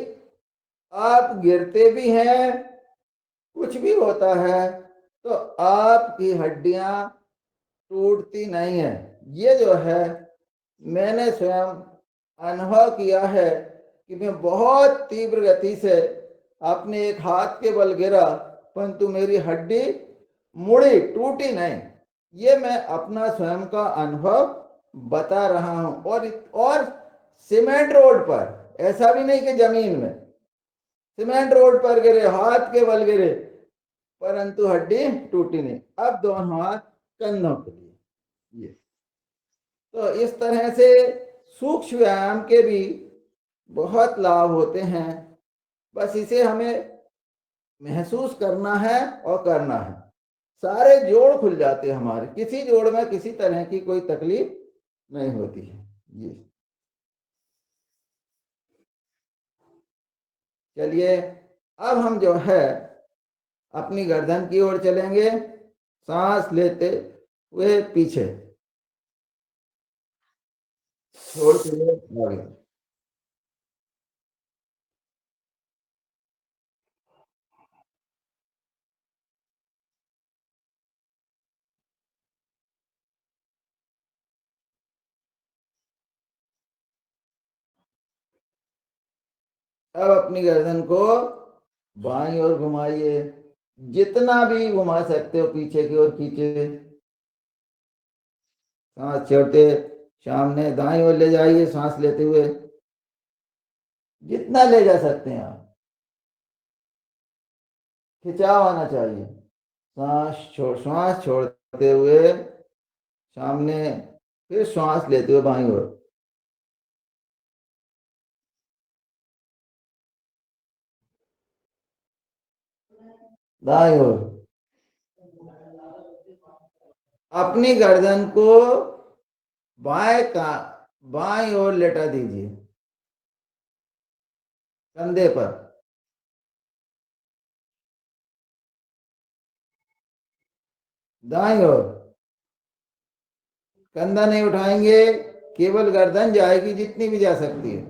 आप गिरते भी हैं, कुछ भी होता है, तो आपकी हड्डियां टूटती नहीं है। ये जो है मैंने स्वयं अनुभव किया है कि मैं बहुत तीव्र गति से अपने एक हाथ के बल गिरा, परंतु मेरी हड्डी मुड़ी, टूटी नहीं। ये मैं अपना स्वयं का अनुभव बता रहा हूं। और सीमेंट रोड पर ऐसा भी नहीं कि जमीन में, सीमेंट रोड पर गिरे, हाथ के बल गिरे, परंतु हड्डी टूटी नहीं। अब दोनों हाथ कंधों के लिए। ये तो इस तरह से सूक्ष्म व्यायाम के भी बहुत लाभ होते हैं, बस इसे हमें महसूस करना है और करना है। सारे जोड़ खुल जाते हैं हमारे, किसी जोड़ में किसी तरह की कोई तकलीफ नहीं होती है। ये चलिए, अब हम जो है अपनी गर्दन की ओर चलेंगे, सांस लेते हुए पीछे छोड़ते हुए आगे। अब अपनी गर्दन को बाईं ओर घुमाइए, जितना भी घुमा सकते हो पीछे की ओर खींचे। सांस छोड़ते सामने दाईं ओर ले जाइए, सांस लेते हुए जितना ले जा सकते हैं आप, खिंचाव आना चाहिए। सांस छोड़ते हुए सामने, फिर सांस लेते हुए बाईं ओर। दाईं ओर। अपनी गर्दन को बाईं ओर लेटा दीजिए, कंधे पर। दाईं ओर। कंधा नहीं उठाएंगे, केवल गर्दन जाएगी जितनी भी जा सकती है।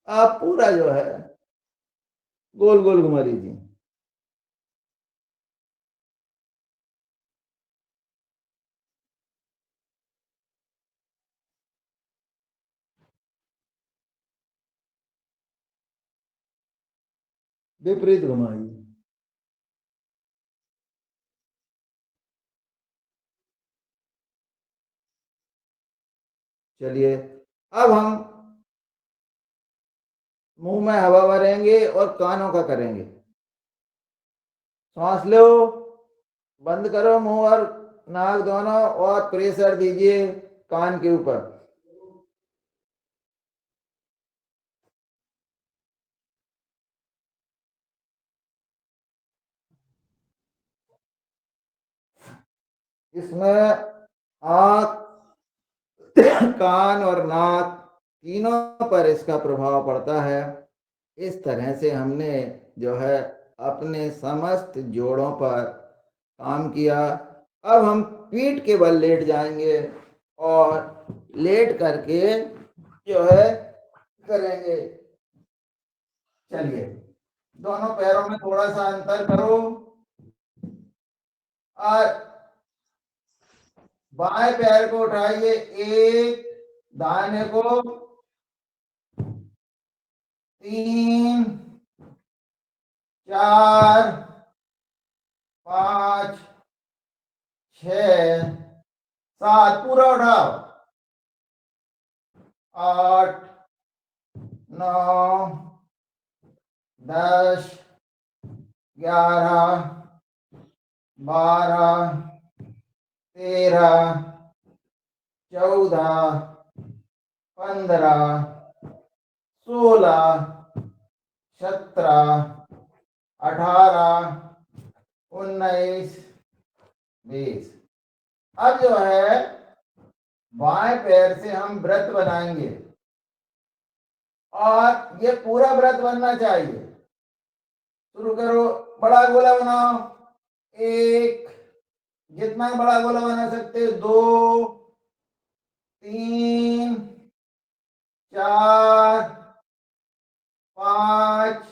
आप पूरा जो है गोल गोल घुमा लीजिए। विपरीत घुमाइए। चलिए, अब हम मुंह में हवा भरेंगे और कानों का करेंगे। सांस लो, बंद करो मुंह और नाक दोनों, और प्रेशर दीजिए कान के ऊपर। इसमें आंख, कान और नाक तीनों पर इसका प्रभाव पड़ता है। इस तरह से हमने जो है अपने समस्त जोड़ों पर काम किया। अब हम पीठ के बल लेट जाएंगे और लेट करके जो है करेंगे। चलिए, दोनों पैरों में थोड़ा सा अंतर करो और बाएं पैर को उठाइए, एक, दाहिने को 3, 4, 5, 6, 7, पूरा उठाओ। 8, 9, 10, 11, 12, 13, 14, 15, 16, 17, 18, 19, 20। अब जो है बाएं पैर से हम व्रत बनाएंगे और ये पूरा व्रत बनना चाहिए। शुरू करो, बड़ा गोला बनाओ। 1, जितना बड़ा गोला बना सकते हो, 2, 3, 4, 5,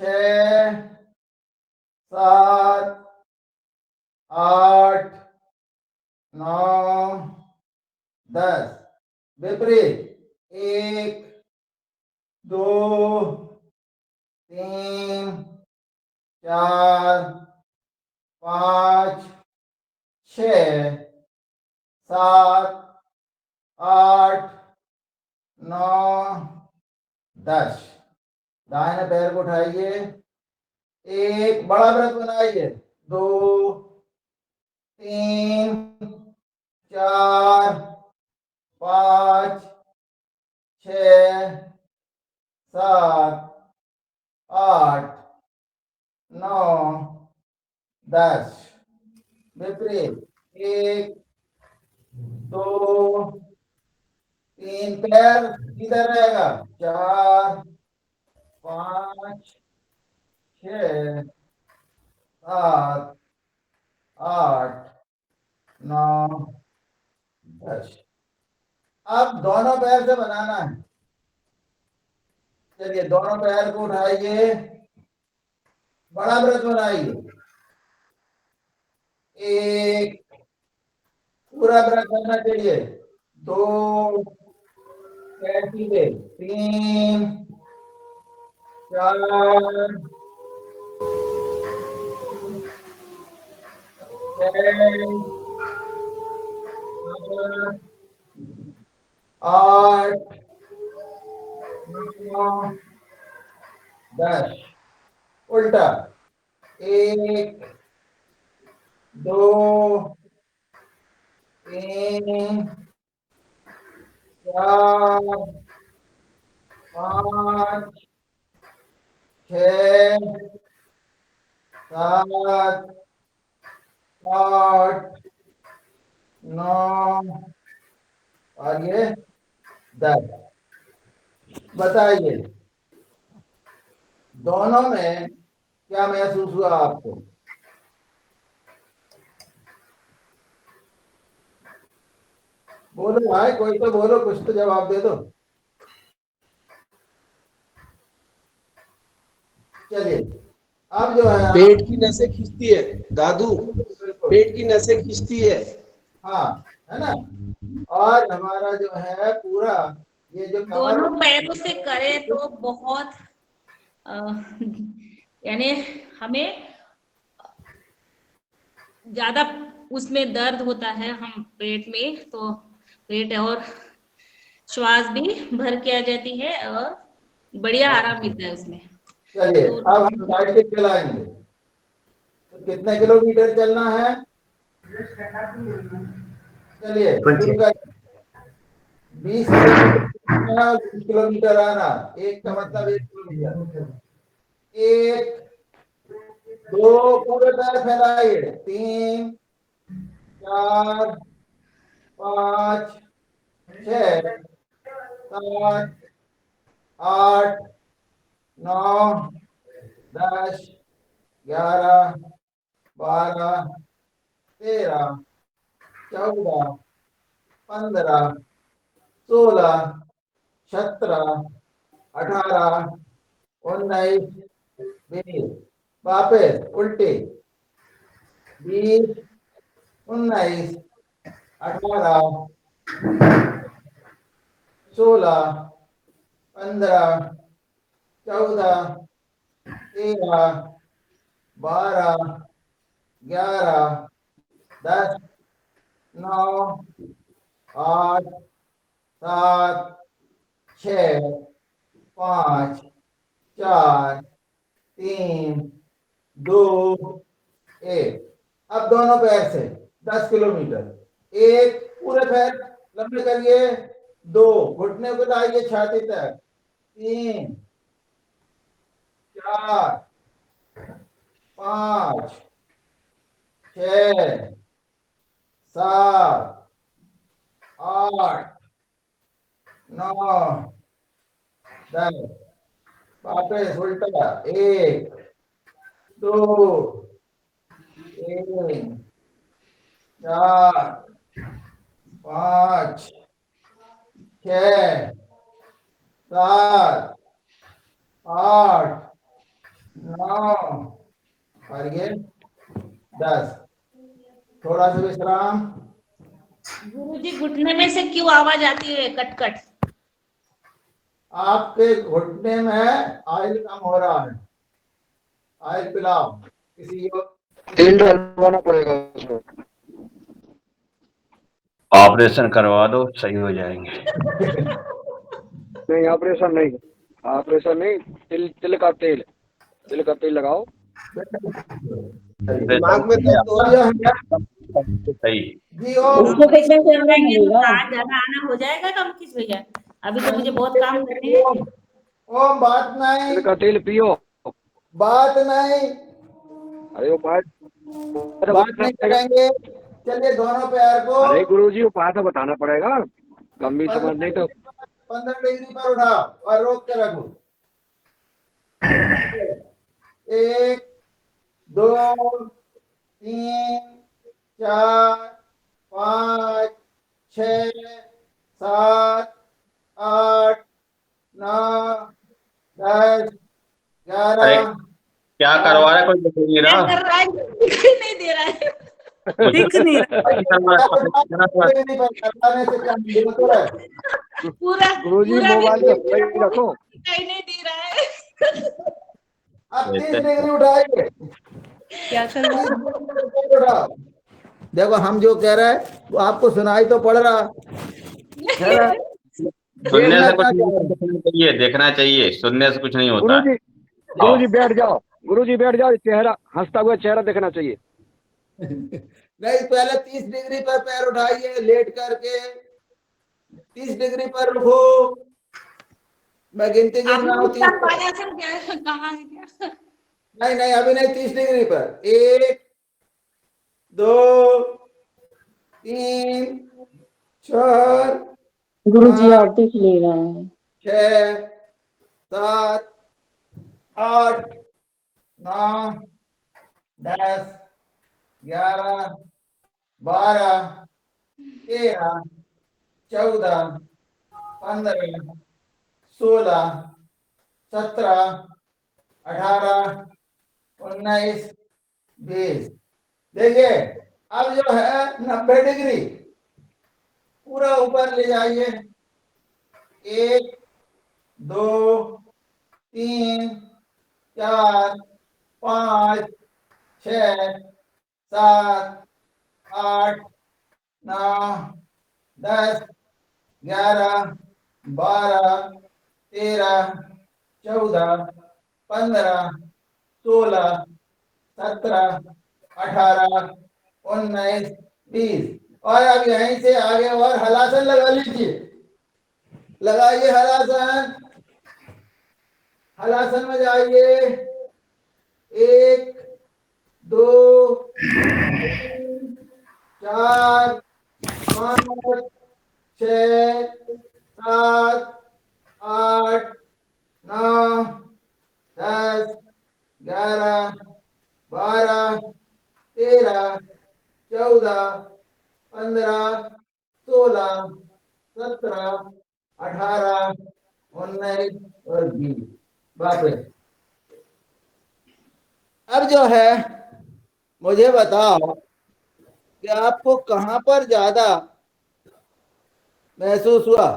6, 7, 8, 9, 10। विपरीत, 1, 2 3 4 5 6 7 8 9 10। दाहिने पैर को उठाइए, एक बड़ा व्रत बनाइए, 2 3 4 5 6 7 8 9 10। विपरीत, 1 2 3 पैर इधर रहेगा, 4 5 6 7 8 9 10। अब दोनों पैर से बनाना है। चलिए दोनों पैर को उठाइए, बड़ा व्रत बनाइए, एक पूरा व्रत करना चाहिए, 2 कैसे 3 4 8 9 10। उल्टा, 1 2 3 4 5 6 7 8 9 और ये 10। बताइए दोनों में क्या महसूस हुआ आपको? बोलो भाई, कोई तो बोलो, कुछ तो जवाब दे दो। चलिए अब जो है पेट की नसें खींचती है दादू, पेट की नसें खींचती है। हाँ, है ना। और हमारा जो है पूरा ये जो कमर, दोनों पैरों से करे तो बहुत यानी हमें ज्यादा उसमें दर्द होता है, हम पेट में, तो पेट और श्वास भी भर के आ जाती है और बढ़िया आराम मिलता है उसमें। चलिए अब हम साइड चलाएंगे। तो कितने किलोमीटर चलना है? चलिए 20 किलोमीटर आना, एक का मतलब 1 किलोमीटर। 1 2 पूरे पैर फैलाइए, 3 4 5 6 7 8 9 10 11 12 13 14 15 16 17 18 19 20। वापस उल्टे, 20 19 18 16 15 14 13 12 11 10 9 8 7 6 5 4 3 2 1। अब दोनों पैर से 10 किलोमीटर, एक पूरे पैर लंबे करिए, 2 घुटने को लाइए छाती तक, 3 4 5 6 7 8 9 10। वापस उल्टा, 1 2 3 4 5 6 7 8 9 और ये 10। थोड़ा सा विश्राम। गुरुजी घुटने में से क्यों आवाज आती है कट कट? आपके घुटने में ऑयल कम हो रहा है, ऑयल पिलाओ किसी को। तेल डलवाना पड़ेगा उसमें। ऑपरेशन करवा दो, सही हो जाएंगे। नहीं ऑपरेशन नहीं, ऑपरेशन नहीं, तिल का तेल लगाओ। दिमाग में दर्द हो रहा है। सही। जी और उसको पैसे जाएंगे तो आज जाना आना हो जाएगा कम किस भैया। अभी तो मुझे बहुत काम करने हैं। ओ बात नहीं, तिल का तेल पियो। बात नहीं, अरे वो बात नहीं करेंगे। चलिए दोनों पैर को अरे गुरुजी उपाय तो बताना पड़ेगा, गंभीर समझ नहीं तो। 15 डिग्री पर उठाओ और रोक के रखो। 1 2 3 4 5 6 7 8 9 10 अरे 11 क्या करवा रहा है, कोई दिख नहीं क्या रहा। कर रहा है दिखाई नहीं दे रहा है। दिख नहीं रहा करने से क्या मिलेगा तो है? पूरा गुरुजी पूरा मोबाइल को सही रखो। दिखाई नहीं दे रहा है। अब 30 डिग्री उठाइए। क्या कर रहा है? उठाओ। देखो हम जो कह रहे हैं वो आपको सुनाई तो पड़ रहा है ना? सुनने से कुछ देखना नहीं, क्या है? देखना चाहिए, देखना चाहिए, सुनने से कुछ नहीं होता है। गुरुजी बैठ जाओ, गुरुजी बैठ जाओ, चेहरा हंसता हुआ चेहरा देखना चाहिए। नहीं पहले 30 डिग्री पर पैर उठाइए लेट करके, 30 डिग्री पर रुको। मैं गिनती गिन रहा हूँ 30 पर। कहाँ है क्या? नहीं नहीं अभी नहीं, 30 डिग्री पर 1 2 3 4 गुरुजी आप देख ले रहा है। 6 7 8 9 10 11 12 13 14 15 16 17 18 19 20। देखिए अब जो है 90 डिग्री पूरा ऊपर ले जाइए। 1 2 3 4 5 6 7 8 9 10 11 12 13 14 15 16 17 18 19 20। और अब यहीं से आगे और हलासन लगा लीजिए, लगाइए हलासन। हलासन में जाइए। 1 2 3 4 5 6 7 8 9 10 11 12 13 14 15 16 17 18 19 और 20। बात है। अब जो है मुझे बताओ कि आपको कहां पर ज्यादा महसूस हुआ?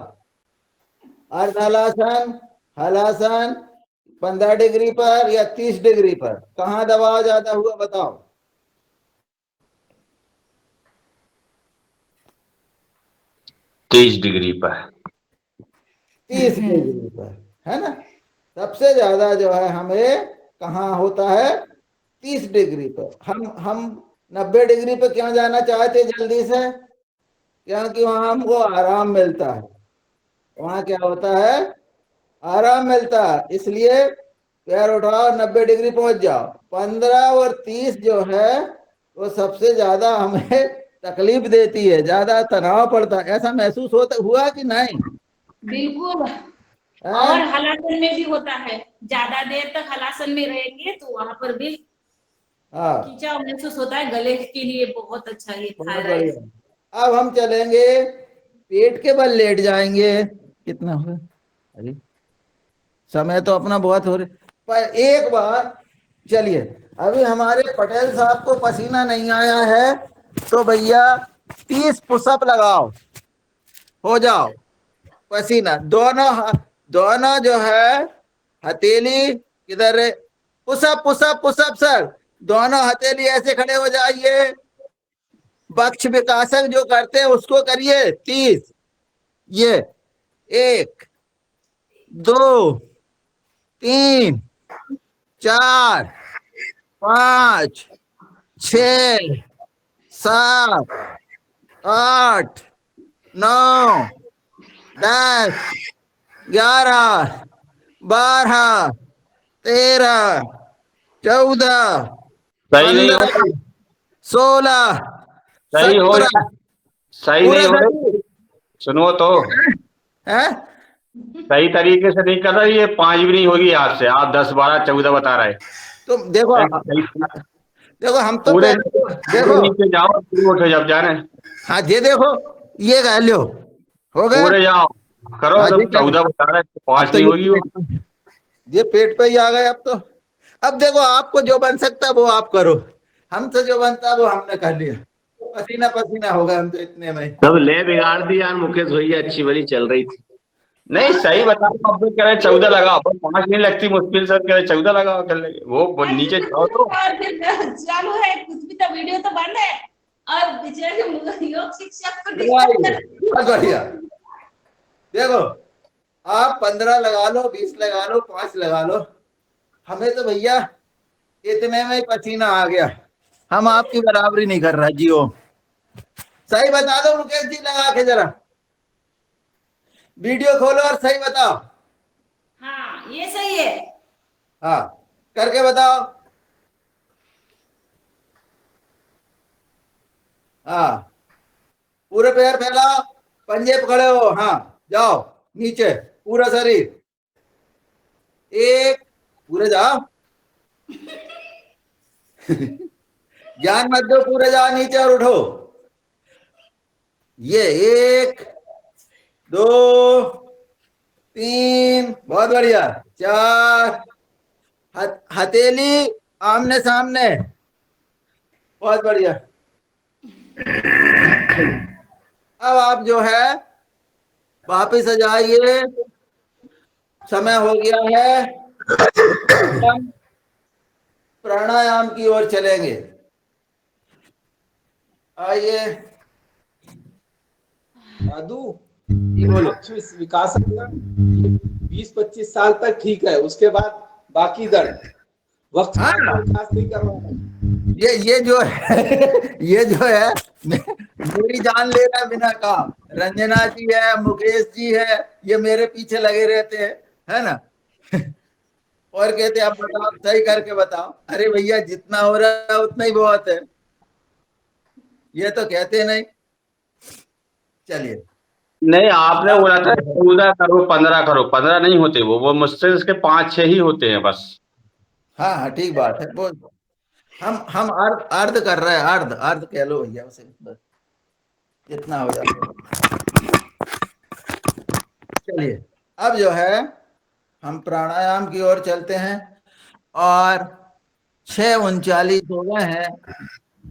अर्ध हलासन, हलासन 15 डिग्री पर या 30 डिग्री पर, कहां दबाव ज्यादा हुआ बताओ? तीस डिग्री पर। 30 डिग्री पर, है ना? सबसे ज्यादा जो है हमें कहाँ होता है? 30 डिग्री पर। हम 90 डिग्री पर क्यों जाना चाहते जल्दी से? क्योंकि वहां हमको आराम मिलता है। वहां क्या होता है? आराम मिलता है। इसलिए पैर उठाओ 90 डिग्री पहुंच जाओ। 15 और 30 जो है वो सबसे ज्यादा हमें तकलीफ देती है, ज्यादा तनाव पड़ता है। ऐसा महसूस होता हुआ कि नहीं? बिल्कुल। हैं? और हलासन में भी होता है, ज्यादा देर तक हलासन में रहेंगे तो वहां पर भी हाँ खिंचाव महसूस होता है। गले के लिए बहुत अच्छा ये बहुत थायराइड। बढ़िया। अब हम चलेंगे, पेट के बल लेट जाएंगे। कितना हुआ? अरे समय तो अपना बहुत हो रहा, पर एक बार चलिए, अभी हमारे पटेल साहब को पसीना नहीं आया है तो भैया 30 पुशअप लगाओ, हो जाओ पसीना। दोनों दोनों जो है हथेली किधर है, पुशअप पुशअप पुशअप सर, दोनों हथेली ऐसे खड़े हो जाइए, वक्ष विकासक जो करते हैं उसको करिए 30, ये 1 2 3 4 5 6 7 8 9 10 11 12 13 14 सही नहीं हो 15 16 सही हो 17 सही पूरे नहीं हो शरीर रही। सुनो तो, है। सही तरीके से नहीं कर रही, ये 5 भी नहीं होगी आपसे, आप 10 12 14 बता रहे। तो देखो देखो हम तो पूरे देखो नीचे जाओ, फिर उठो जब जाने, हाँ ये देखो, ये कह लो हो गया। पूरे जाओ करो, हाँ जी तब 14 बता रहे, अब 5 तो नहीं होगी वो। ये पेट पे ही आ गए अब तो। अब देखो आपको जो बन सकता है वो आप करो, हमसे जो बनता है वो हमने कर लिया, पसीना पसीना हो गया हम तो इतने में। सब ले बिगाड़ दी यार मुकेश भैया, अच्छी भली चल रही थी। नहीं सही बताओ, अब तो कह रहे 14 लगाओ, पर 5 नहीं लगती मुश्किल से, कह रहे 14 लगाओ कर लेंगे, वो नीचे जाओ तो। और फिर चालू है, कुछ भी तो वीडियो तो बंद है, और बेचारे योग शिक्षक को डिस्टर्ब कर। बहुत बढ़िया। देखो आप 15 लगा लो, 20 लगा लो, 5 लगा लो, हमें तो भैया इतने में ही पसीना आ गया, हम आपकी बराबरी नहीं कर रहा जियो। सही बता दो मुकेश जी, लगा के जरा वीडियो खोलो और सही बताओ। हाँ ये सही है। हाँ करके बताओ। हाँ पूरे पैर फैलाओ, पंजे पकड़े हो, हाँ जाओ नीचे पूरा शरीर, एक पूरे जाओ ज्ञान मत दो, पूरे जाओ नीचे और उठो, ये 1 2 3 बहुत बढ़िया, 4 हथेली आमने सामने, बहुत बढ़िया। अब आप जो है वापिस आ जाइए, समय हो गया है, हम प्राणायाम की ओर चलेंगे। आइए साधु, बोलो। वक्ष विकास 20-25 साल तक ठीक है, उसके बाद बाकी दर्द, वक्त हाँ विकास नहीं कर रहा है। ये जो है ये जो है मेरी जान ले रहा है बिना काम, रंजना जी है, मुकेश जी है, ये मेरे पीछे लगे रहते हैं, है ना और कहते हैं आप बताओ, सही करके बताओ, अरे भैया जितना हो रहा है उतना ही बहुत है, ये तो कहते नहीं। चलिए नहीं आपने बोला था 14 करो 15 करो, 15 नहीं होते वो मुश्किल से 5-6 ही होते हैं बस। हाँ हाँ ठीक बात है, वो हम अर्ध अर्ध कर रहे हैं, अर्ध अर्ध कह लो भैया उसे, बस इतना हो जाता। चलिए अब जो है हम प्राणायाम की ओर चलते हैं, और 6:39 हो गए हैं।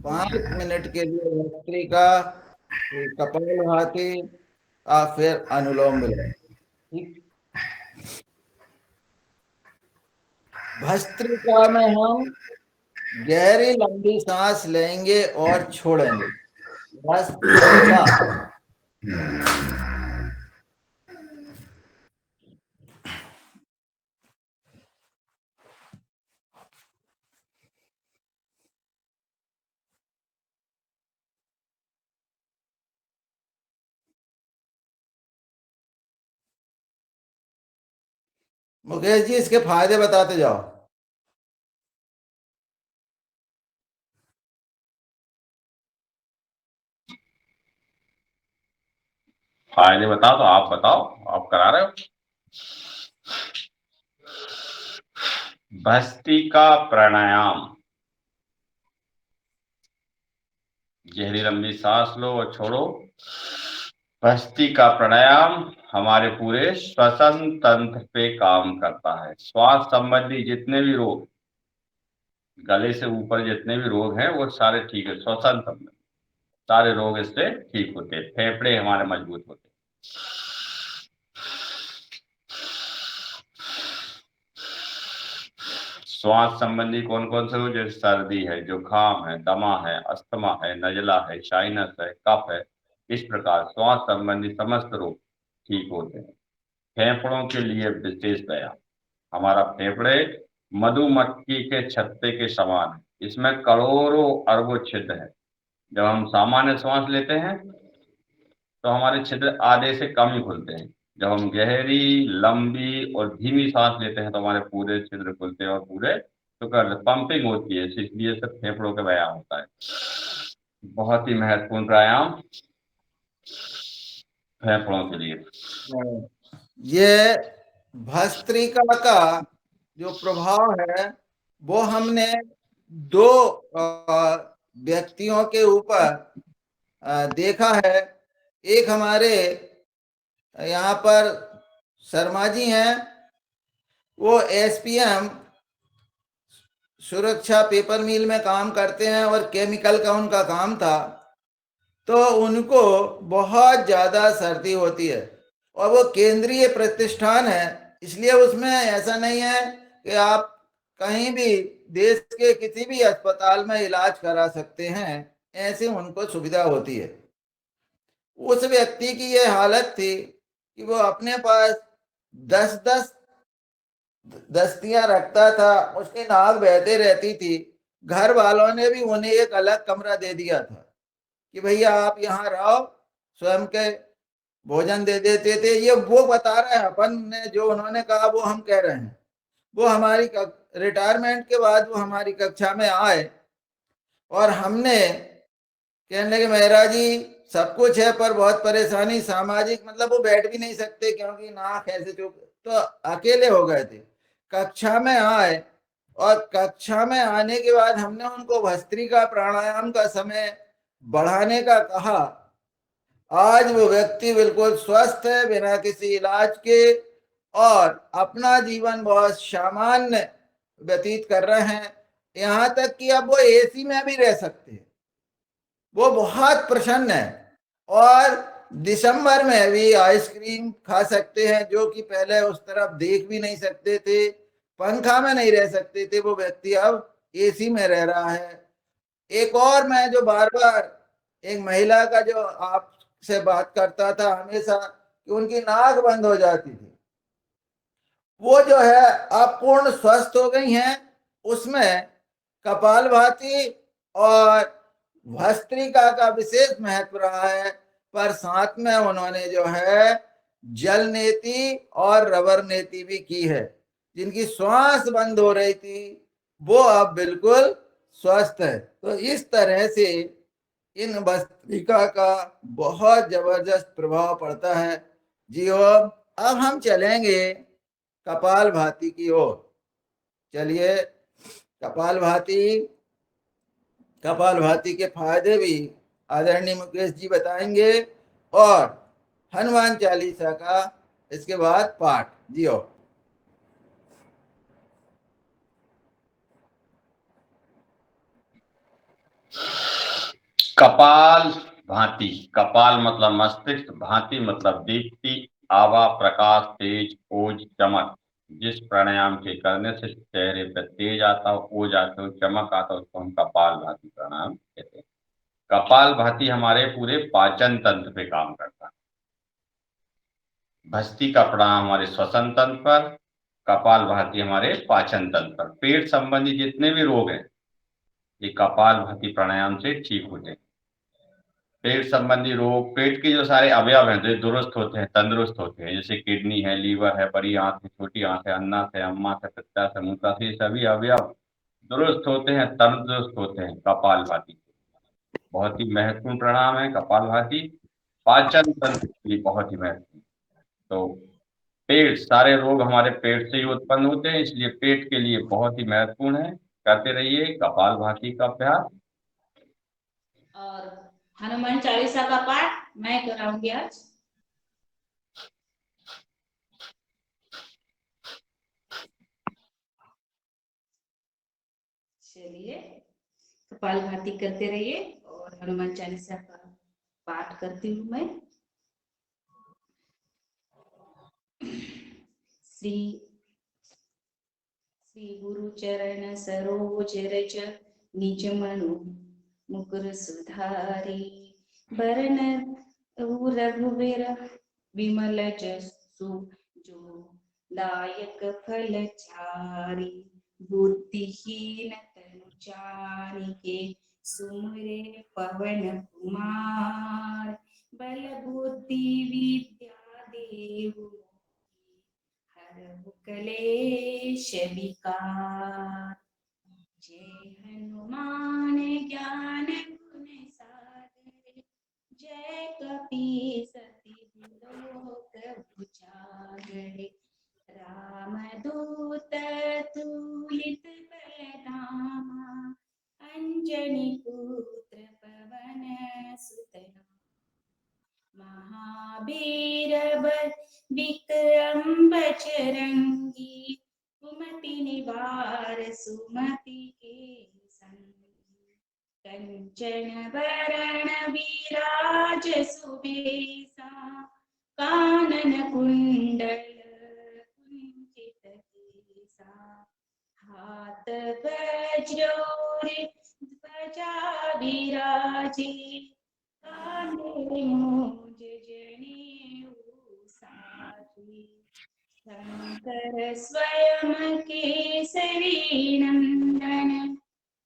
5 मिनट के लिए भस्त्रिका, फिर कपालभाति, फिर अनुलोम विलोम। ठीक, भस्त्रिका में हम गहरी लंबी सांस लेंगे और छोड़ेंगे। भस्त्रिका, मुकेश जी इसके फायदे बताते जाओ। फायदे बताओ तो आप बताओ, आप करा रहे हो। भस्त्रिका प्राणायाम, गहरी लंबी सांस लो और छोड़ो। भस्त्रिका प्राणायाम हमारे पूरे श्वसन तंत्र पे काम करता है। श्वास संबंधी जितने भी रोग, गले से ऊपर जितने भी रोग हैं वो सारे ठीक है, श्वसन तंत्र सारे रोग इससे ठीक होते हैं, फेफड़े हमारे मजबूत होते हैं। श्वास संबंधी कौन कौन से रोग, जैसे सर्दी है, जुकाम है, दमा है, अस्थमा है, नजला है, साइनस है, कफ है, इस प्रकार श्वास संबंधी समस्त रोग ठीक होते हैं। फेफड़ों के लिए विशेष व्यायाम। हमारा फेफड़े मधुमक्खी के छत्ते के समान है, इसमें करोड़ों अरबों छिद्र हैं। जब हम सामान्य श्वास लेते हैं तो हमारे छिद्र आधे से कम ही खुलते हैं। जब हम गहरी, लंबी और धीमी सांस लेते हैं तो हमारे पूरे छिद्र खुलते हैं और पूरे पंपिंग होती है, इसलिए सब फेफड़ों का व्यायाम होता है। बहुत ही महत्वपूर्ण व्यायाम फेफड़ों के लिए। ये भस्त्रिका का जो प्रभाव है वो हमने दो व्यक्तियों के ऊपर देखा है। एक हमारे यहाँ पर शर्मा जी हैं, वो एसपीएम सुरक्षा पेपर मिल में काम करते हैं और केमिकल का उनका काम था। तो उनको बहुत ज्यादा सर्दी होती है और वो केंद्रीय प्रतिष्ठान है, इसलिए उसमें ऐसा नहीं है कि आप कहीं भी देश के किसी भी अस्पताल में इलाज करा सकते हैं, ऐसी उनको सुविधा होती है। उस व्यक्ति की ये हालत थी कि वो अपने पास 10-10 दस्तियां रखता था, उसकी नाक बहते रहती थी। घर वालों ने भी उन्हें एक अलग कमरा दे दिया था कि भैया आप यहाँ रहो, स्वयं के भोजन दे देते थे। ये वो बता रहे हैं, अपन ने जो उन्होंने कहा वो हम कह रहे हैं। वो हमारी रिटायरमेंट के बाद वो हमारी कक्षा में आए और हमने कहने लगे महाराज जी सब कुछ है पर बहुत परेशानी, सामाजिक मतलब वो बैठ भी नहीं सकते क्योंकि नाक ऐसे चुप, तो अकेले हो गए थे। कक्षा में आए और कक्षा में आने के बाद हमने उनको भस्त्रिका प्राणायाम का समय बढ़ाने का कहा। आज वो व्यक्ति बिल्कुल स्वस्थ है बिना किसी इलाज के और अपना जीवन बहुत सामान्य व्यतीत कर रहे हैं। यहाँ तक कि अब वो एसी में भी रह सकते हैं। वो बहुत प्रसन्न है और दिसंबर में भी आइसक्रीम खा सकते हैं, जो कि पहले उस तरफ देख भी नहीं सकते थे, पंखा में नहीं रह सकते थे, वो व्यक्ति अब एसी में रह रहा है। एक और मैं जो बार बार एक महिला का जो आपसे बात करता था हमेशा कि उनकी नाक बंद हो जाती थी, वो जो है अब पूर्ण स्वस्थ हो गई हैं। उसमें कपालभाति और भस्त्रिका का विशेष महत्व रहा है, पर साथ में उन्होंने जो है जल नेति और रबर नेति भी की है। जिनकी श्वास बंद हो रही थी वो अब बिल्कुल स्वस्थ है। तो इस तरह से इन भस्त्रिका का बहुत जबरदस्त प्रभाव पड़ता है। जी अब हम चलेंगे कपालभाति की ओर। चलिए कपालभाति के फायदे भी आदरणीय मुकेश जी बताएंगे और हनुमान चालीसा का इसके बाद पाठ। जी हो। कपाल भांति, कपाल मतलब मस्तिष्क, भांति मतलब दीप्ति, आवा, प्रकाश, तेज, ओज, चमक। जिस प्राणायाम के करने से चेहरे पर तेज आता हो, ओज आता हो, चमक आता हो, उसको हम कपाल भांति प्राणायाम कहते हैं। कपाल भांति हमारे पूरे पाचन तंत्र पे काम करता है। भस्त्रिका प्राणायाम हमारे श्वसन तंत्र पर, कपाल भांति हमारे पाचन तंत्र पर। पेट संबंधी जितने भी रोग हैं ये कपाल भांति प्राणायाम से ठीक होते हैं। पेट संबंधी रोग, पेट के जो सारे अवयव हैं जो दुरुस्त होते हैं, तंदुरुस्त होते हैं, जैसे किडनी है, लीवर है, बड़ी आंत है, छोटी आंत है, अन्नस है, अम्मास है, पित्ताशय है, मूत्राशय, ये सभी अवयव दुरुस्त होते हैं, तंदुरुस्त होते हैं कपाल भांति। बहुत ही महत्वपूर्ण प्राणायाम है कपाल भांति, पाचन तंत्र के लिए बहुत ही महत्वपूर्ण। तो पेट, सारे रोग हमारे पेट से ही उत्पन्न होते हैं, इसलिए पेट के लिए बहुत ही महत्वपूर्ण है। करते रहिए कपाल भांति का अभ्यास। और हनुमान चालीसा का पाठ मैं कराऊंगी आज। चलिए कपालभाति करते रहिए और हनुमान चालीसा का पाठ करती हूँ मैं। श्री श्री गुरु चरण सरोज रज निज मनु मुकुर सुधारी बरन रघुवीर विमल जसु जो दायक फल चारि बुद्धिहीन तनु जानिके सुमिरे पवन कुमार बल बुद्धि विद्या देहु हरहु कलेश विकार जय हनुमान ज्ञान गुण सागर जय कपीस लोक उजागर रामदूत तुलित बलधामा अंजनी पुत्र पवन सुत महावीर विक्रम बजरंगी कुमति निवार सुमति के संगी कंचन वरण विराज सुबेसा कानन कुंडल कुंचित केसा हाथ वज्रोरे ध्वजा विराजे कांधे मूंज जनेऊ साजे शंकर स्वयं केसरी नंदन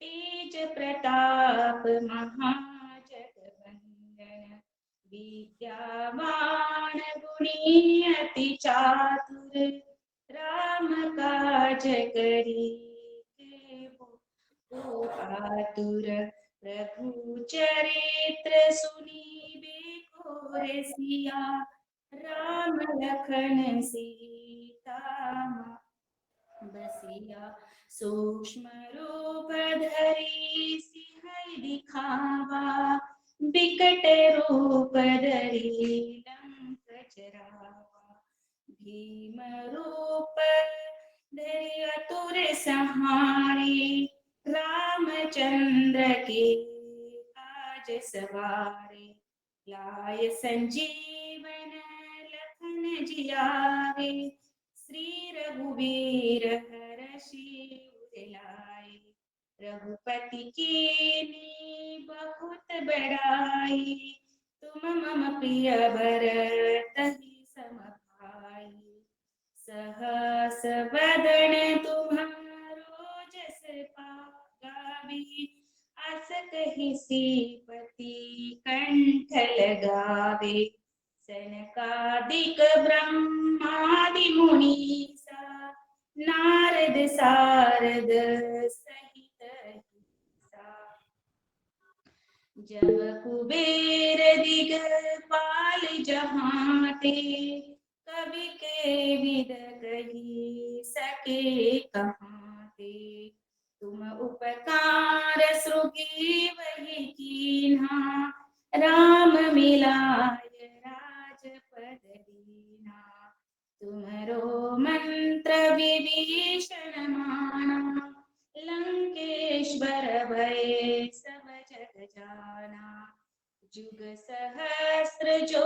तेज प्रताप महाजगवंदन विद्यावान गुणी अति चातुर राम काज करिके को आतुर प्रभु चरित्र सुनीबे को रसिया राम लखन सीता बसिया सूक्ष्म रूप धरि सिंह दिखावा बिकट रूप धरि लंक जरावा भीम रूप धरि असुर संहारे रामचंद्र के काज सवारे लाय संजीवन लखन जियावे श्री रघुवीर हरषि उर लाए रघुपति कीन्ही बहुत बड़ाई तुम मम प्रिय भरतहि सम भाई सहस वदन तुम्हारो जस गावी अस कहि सीपति कंठ लगावे सनकादिक ब्रह्मादि मुनीसा नारद सारद सहित ईसा जब कुबेर दिगपाल जहाँ ते कवि के विद कही सके कहाँ ते तुम उपकार सुगी वही कीन्हा राम मिलाय राजपद दीना तुम्हरो मंत्र विभीषण माना लंकेश्वर भय सब जग जाना जुग सहस्र जो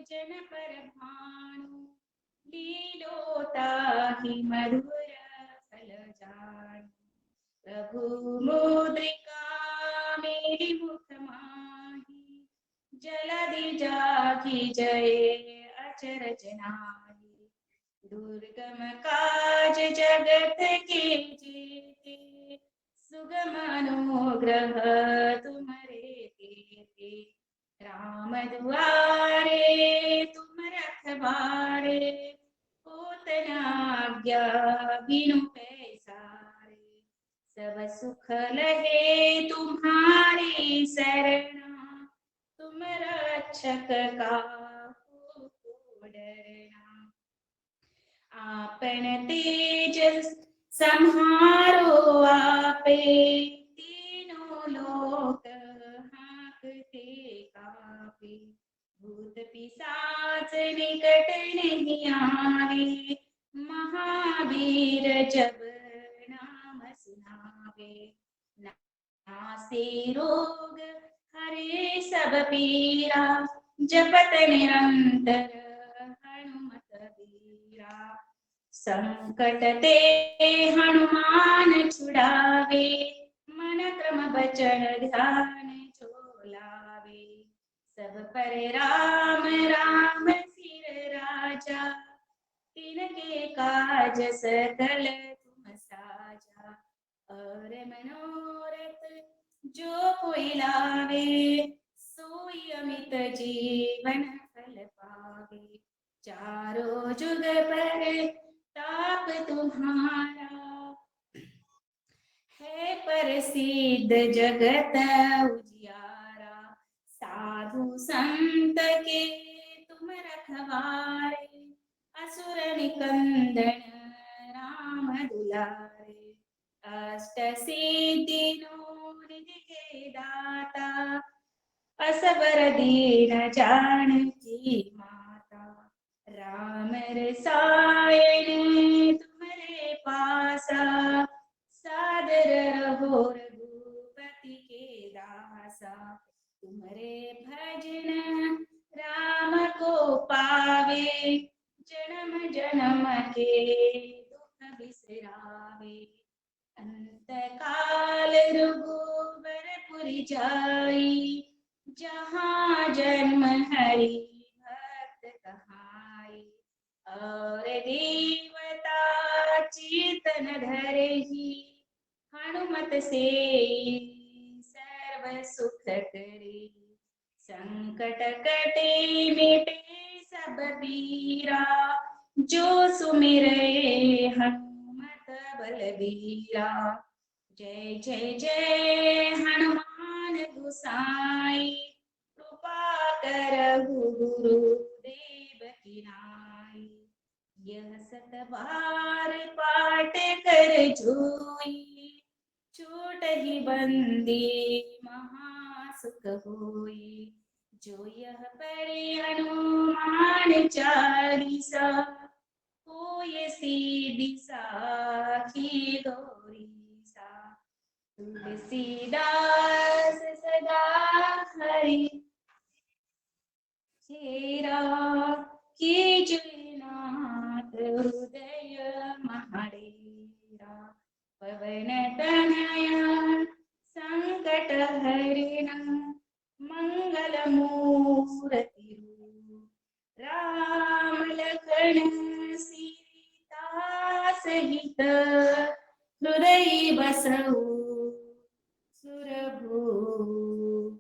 जन पर भानु लीलोताहि मधुर फल जानु प्रभु मुद्रिका मेरी मुख माही जलधि जाहि जय अचरज नाही दुर्गम काज जगत के जेते सुगम अनुग्रह तुम्हारे तेते राम दुआरे तुम रखवारे होत न आज्ञा बिनु पैसारे सब सुख लहे तुम्हारी शरणा तुम रक्षक काहू को डरना आपन तेज संहारो आपे तीनों लोक हाँकते कापे भूत पिशाच निकट नहीं आवे महावीर जब नाम सुनावे नासे रोग हरे सब पीरा जपत निरंतर हनुमत वीरा संकट ते हनुमान छुड़ावे, मन क्रम बचन ध्यान जो लावे। सब पर राम राम सिर राजा, तिनके काज सकल तुम साजा। और मनोरथ जो कोई लावे, सोई अमित जीवन फल पावे। चारों जुग पर ताप तुम्हारा, है प्रसिद्ध जगत उजियारा। साधु संत के तुम रखवारे, असुर निकंदन राम दुलारे। अष्ट सिद्धि निधि के दाता, असबर दीन जानकी माता। राम रसायन तुम्हारे पासा, सादर रहो रघुपति के दासा। तुम्हारे भजन राम को पावे, जन्म जन्म के दुख बिसरावे। अंत काल रघुबरपुर जाई, जहाँ जन्म हरि भक्त कहाई। और देवता चेतन धरहि, हनुमत से सर्व सुख करे। संकट कटे मिटे सब पीरा, जो सुमिरे हनुमत बलबीरा। जय जय जय हनुमान गोसाई, कृपा करहु गुरुदेव की नाई। यह सत बार पाठ कर जोई, छूट ही बंदी महा सुख होई। जो यह पढ़े हनुमान चालीसा, होय सीधी साखी गौरीसा। तुलसीदास सदा हरि चेरा, कीजु नाथ हृदय महाडेरा। पवन तनया संकट हरिण, मंगल मूर्ति राम लखन सीता सहित, हृदय बसहु सुरभूप।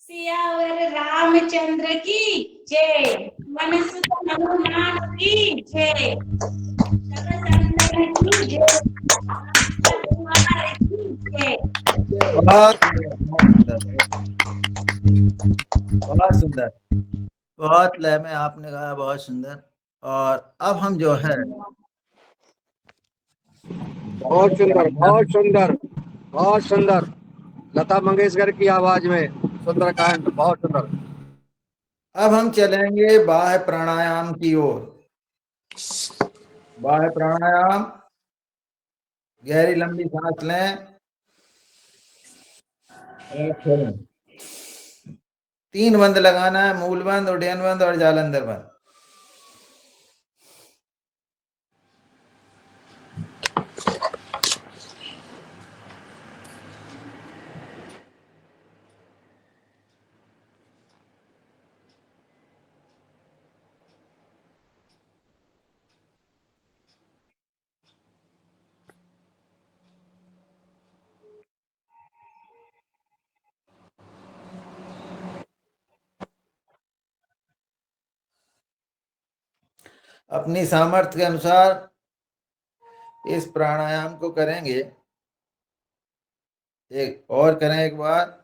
सियावर रामचंद्र की जय, पवन सुत हनुमान की जय, सब संतन की जय, हनुमान की जय। बहुत सुंदर, बहुत सुंदर, बहुत लय में आपने गाया, बहुत सुंदर। और अब हम जो है बहुत सुंदर, बहुत सुंदर, बहुत सुंदर। लता मंगेशकर की आवाज में सुंदरकांड, बहुत सुंदर। अब हम चलेंगे बाह्य प्राणायाम की ओर। बाह्य प्राणायाम, गहरी लंबी सांस लें और छोड़ें। 3 बंद लगाना है, मूल बंद, उड्डयन बंद और जालंधर बंद। अपनी सामर्थ्य के अनुसार इस प्राणायाम को करेंगे। एक और करें एक बार।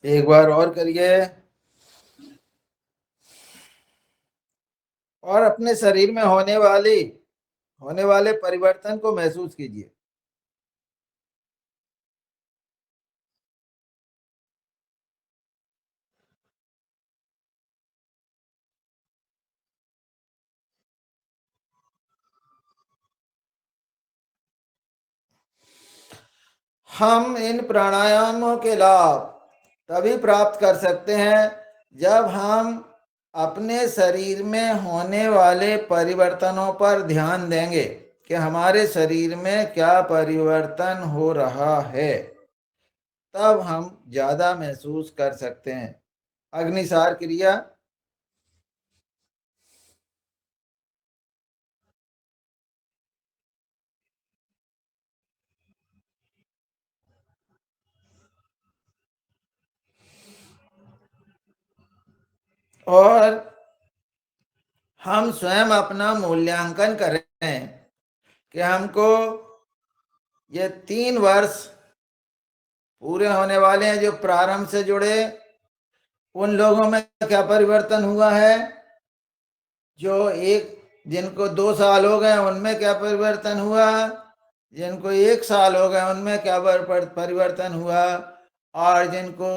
एक बार और करिए। और अपने शरीर में होने वाले परिवर्तन को महसूस कीजिए। हम इन प्राणायामों के लाभ तभी प्राप्त कर सकते हैं जब हम अपने शरीर में होने वाले परिवर्तनों पर ध्यान देंगे कि हमारे शरीर में क्या परिवर्तन हो रहा है, तब हम ज्यादा महसूस कर सकते हैं। अग्निसार क्रिया। और हम स्वयं अपना मूल्यांकन करें कि हमको ये 3 वर्ष पूरे होने वाले हैं जो प्रारंभ से जुड़े, उन लोगों में क्या परिवर्तन हुआ है, जिनको 2 साल हो गए उनमें क्या परिवर्तन हुआ, जिनको 1 साल हो गए उनमें क्या परिवर्तन हुआ, और जिनको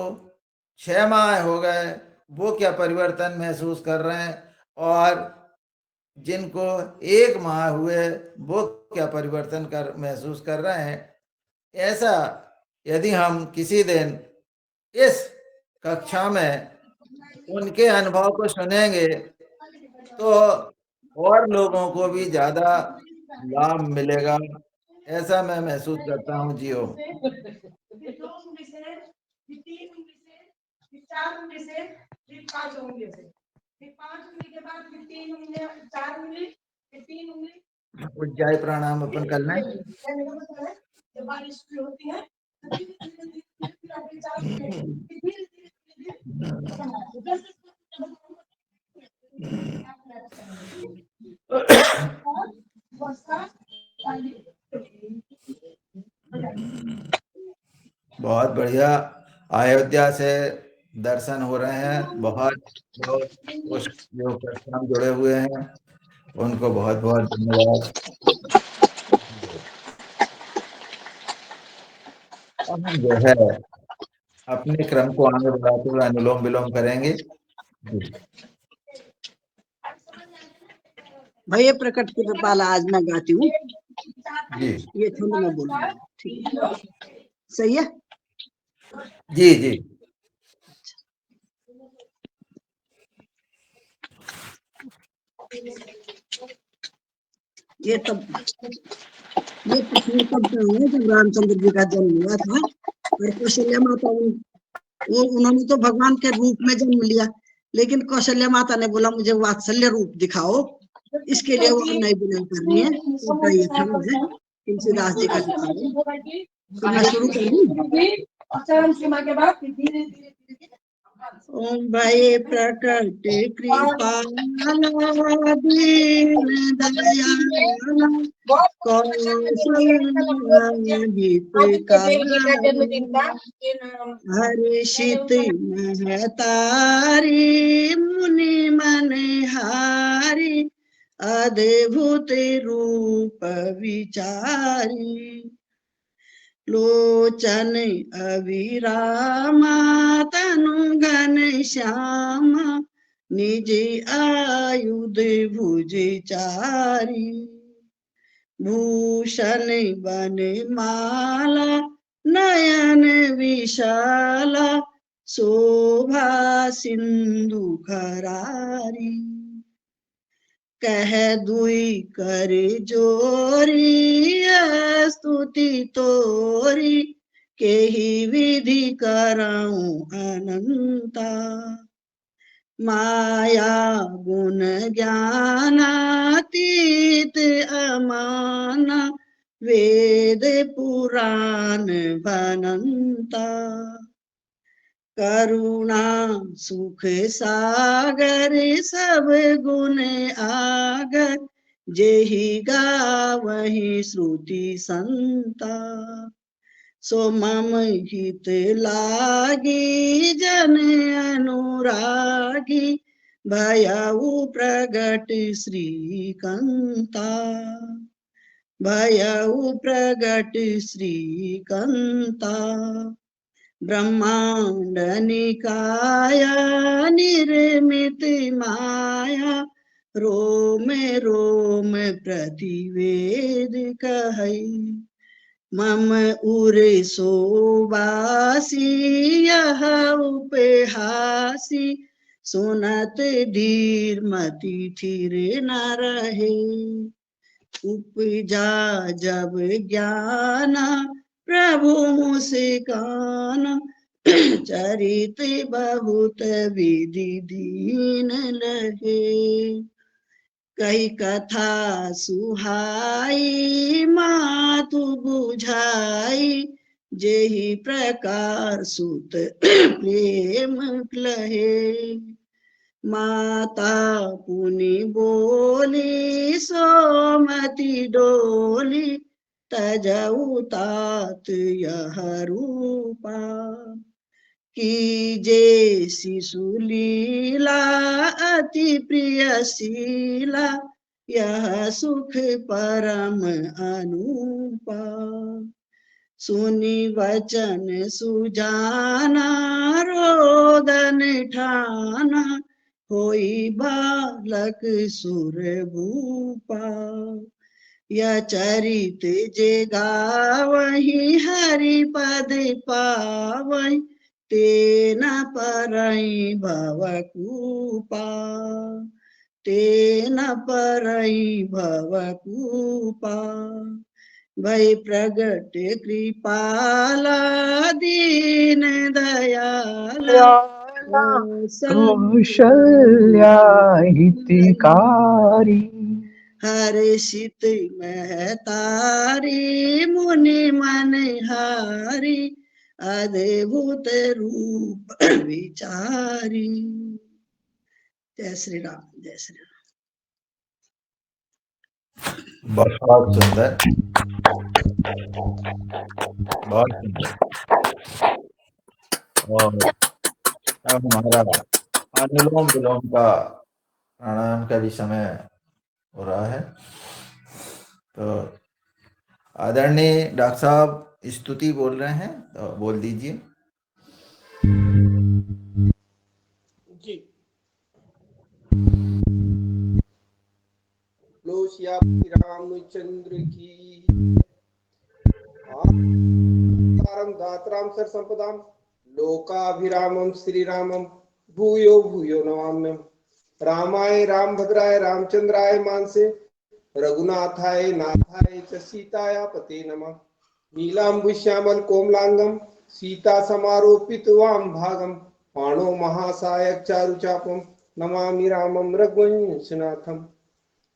6 माह हो गए वो क्या परिवर्तन महसूस कर रहे हैं, और जिनको 1 माह हुए वो क्या परिवर्तन महसूस कर रहे हैं। ऐसा यदि हम किसी दिन इस कक्षा में उनके अनुभव को सुनेंगे तो और लोगों को भी ज्यादा लाभ मिलेगा, ऐसा मैं महसूस करता हूँ। जियो। उज्जाई प्राणायाम अपन करना है। बहुत बढ़िया। अयोध्या से दर्शन हो रहे हैं, बहुत उस जो कक्षा में जुड़े हुए हैं उनको बहुत बहुत धन्यवाद। अब हम जो है अपने क्रम को आगे बढ़ाते हुए अनुलोम विलोम करेंगे। भैया प्रकट के पाला आज मैं गाती हूँ जी। ये छंद में बोल रही हूँ, ठीक है? सही है जी जी। ये प्रश्न तब का है जब रामचंद्र जी का जन्म हुआ था और कौशल्या माता उन्होंने तो भगवान के रूप में जन्म लिया, लेकिन कौशल्या माता ने बोला मुझे वात्सल्य रूप दिखाओ, इसके लिए वो नई बिना करनी है। तो ये छंद है तुलसीदास जी का लिखा है। तो मैं शुरू करूँ। ओम भय प्रकट कृपाला दीन दयाला हर्षित महतारी मुनि मनहारी अद्भुत रूप विचारी लोचन अविरामा तनु घन श्यामा निज आयुध भुज चारी भूषण बन माला नयन विशाला शोभा सिंधु खरारी कह दुई कर जोरी स्तुति तोरी केहि विधि करऊं अनंता माया गुण ज्ञानातीत अमाना वेद पुराण बनंता करुणा सुख सागर सब गुण आगर जेहि गावहि श्रुति संता सो मम हित लागी जन अनुरागी भयउ प्रगट श्रीकंता, भयउ प्रगट श्रीकंता। ब्रह्मांड निकाया निर्मित माया, रोम रोम प्रतिवेद कहै। मम उरे सोबासी यह उपहासी, सुनत धीर मति थिर न रहे। उपजा जब ज्ञाना प्रभु मुस्काना, चरित बहुत विधि दीन लगे। कही कथा सुहाई मातु बुझाई, जेहि प्रकार सुत प्रेम लहे। माता पुनि बोली सोमति डोली, तजऊ तात यह रूपा। कीजे शिशु लीला अति प्रिय शीला, यह सुख परम अनुपा। सुनि वचन सुजाना रोदन ठाना, होई बालक सुर भूपा। यह चरित जे गावहि हरि पद पावहि, ते न परई भवकूपा, ते न परई भवकूपा। भई प्रगट कृपाला दीन दयाला, कौशल्या हितकारी। हर्षित महतारी मुनि मनहारी, अद्भुत रूप विचारी। जय श्री राम, जय श्री राम। बहुत सुंदर, बहुत सुंदर। और अब हमारा अनुलोम विलोम का प्राणायाम का भी समय हो रहा है, तो आदरणीय डॉक्टर साहब स्तुति बोल रहे हैं, तो बोल दीजिए। जी, लो श्री रामचंद्र की। धात्राम सर संपदाम लोकाभिरामम श्रीरामम भूयो भूयो नमाम्यहम्। रामाय रामभद्राय रामचंद्राय मानसे, रघुनाथाय नाथाय च सीताया पते नमः। नीलाम्बुश्यामल कोमलांगम, सीता समारोपित वाम भागम, पाणो महासायक चारुचापम, नमामि रामम रघुवंशनाथम।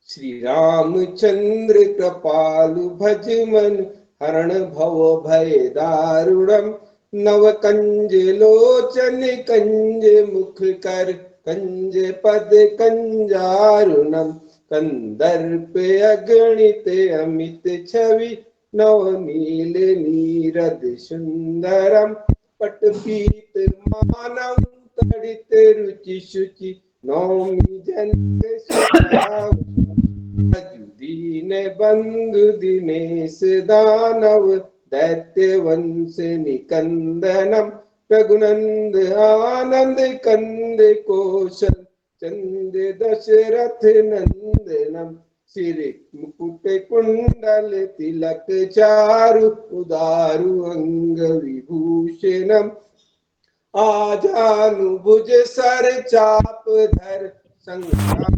श्री रामचंद्र कृपालु भज मन, हरण भव भय दारुणम। नव कंज लोचन कंज मुख कर, कंज पद कंजारुणम। कंदर्प अगणित अमित छवि, नवनील नीरद सुंदरम। पटपीत मानव तड़ित रुचि शुचि, नौमि जन दीन बंधु दिनेश दानव। दैत्य वंश निकंदनम, रघुनंद आनंद कंद कौशल चंद दशरथ नंदनम। सिर मुकुट कुंडल तिलक चारु, उदारु अंग विभूषणम। आजानुभुज सर चाप धर, संग्राम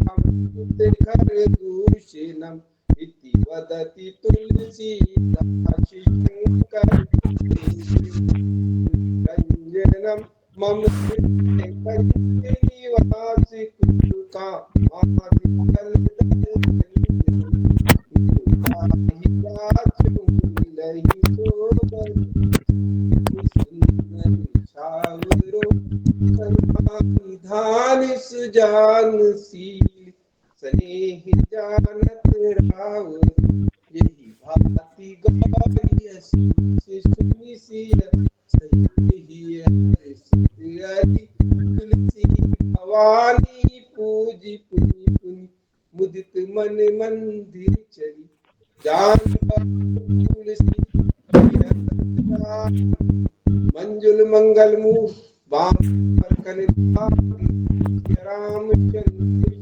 खर दूषणम। इति वदति तुलसीदास शंकर, रंजनम मम निवासी कुरुका। धान सुजान सील, स्नेह जानत राव। यही भांति गौरी सुनि सिय, सही हरि तुलसी भवानी मंदिर चली जान तुलसी मंजुल मंगल मुँह बाम राम चंद्र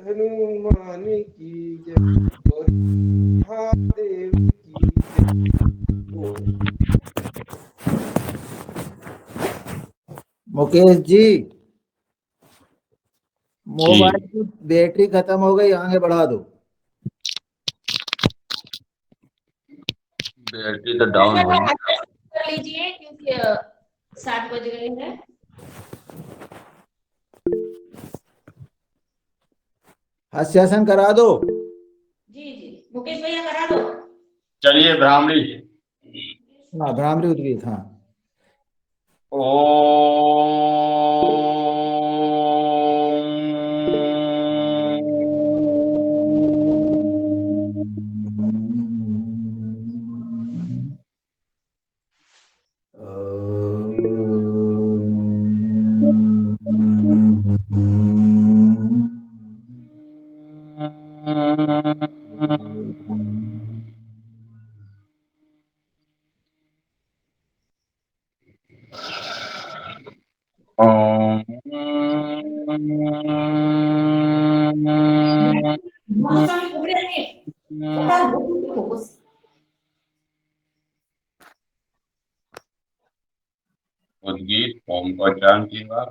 हनुमान की जय और महादेव की जय। मुकेश जी, मोबाइल की बैटरी खत्म हो गई, आगे बढ़ा दो। बैटरी तो डाउन हो गई। कर लीजिए क्योंकि 7 बज गए हैं। हस्यासन करा दो। जी जी मुकेश भैया करा दो। चलिए ब्राह्मणी। हाँ, भ्रामरी उद्गीत। हाँ। मौसम उबरे हैं। उद्गीत ओम का उच्चारण कीजिएगा।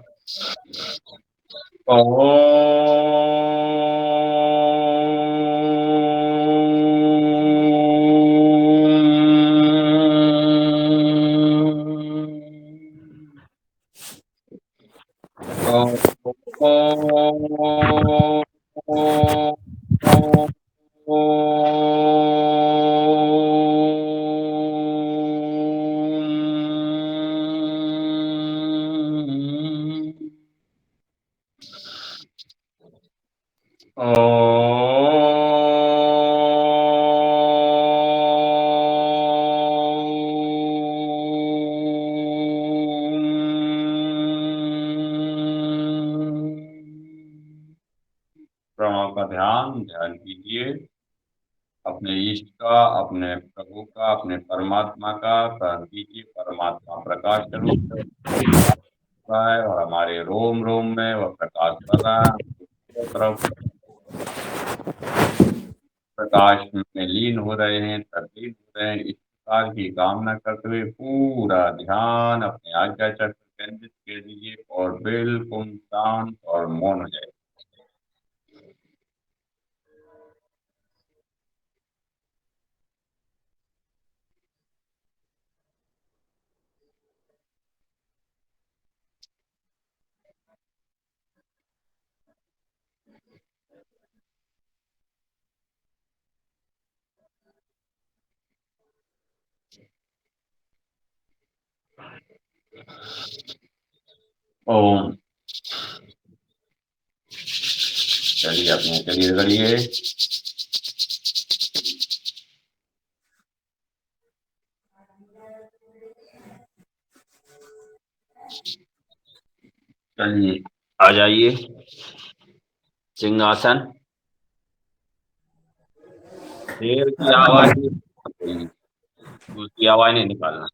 प्रणव का ध्यान कीजिए। अपने इष्ट का, अपने प्रभु का, अपने परमात्मा का स्मरण कीजिए। परमात्मा प्रकाश स्वरूप है और हमारे रोम रोम में वह प्रकाश कर रहा है। तरफ प्रकाश में लीन हो रहे हैं, तल्लीन हो रहे हैं। इस प्रकार की कामना करते हुए पूरा ध्यान अपने आज्ञा चक्र केंद्रित कर दीजिए और बिल्कुल शांत और मौन हो जाए। ओम। चलिए अपने शरीर गड़िए। चलिए आ जाइए सिंहासन। शेर की आवाज उसकी आवाज नहीं निकालना।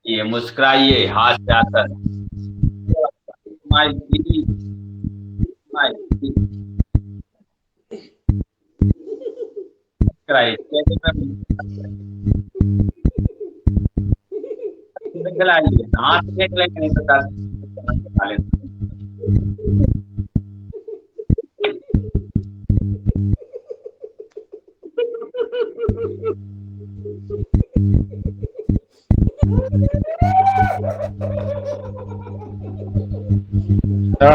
ये मुस्कुराइए हाथ से आकर। हाथ देख लेंगे नहीं तो ओम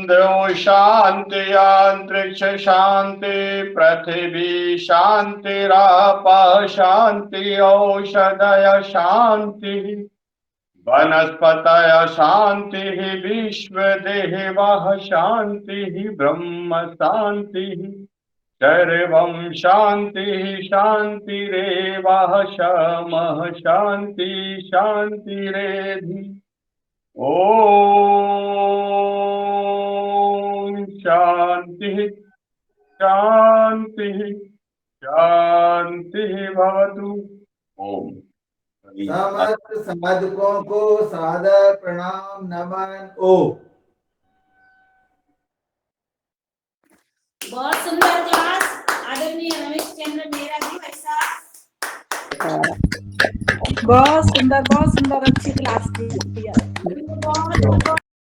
देव शांति अंतरिक्ष शांति पृथ्वी शांतिराप शांति औषधय शांति वनस्पतय शांति विश्व देवः शांति ब्रह्म शांति सर्वं शांति शांतिरेव शमः शांति शांतिरेधि ओम शांति शांति शांति भवतु। ओम। समस्त साधकों को सादर प्रणाम नमन। ओम। बहुत सुंदर क्लास आदरणीय रमेश चंद्र मेहरा जी भाई साहब। बहुत सुंदर अच्छी क्लास थी। बहुत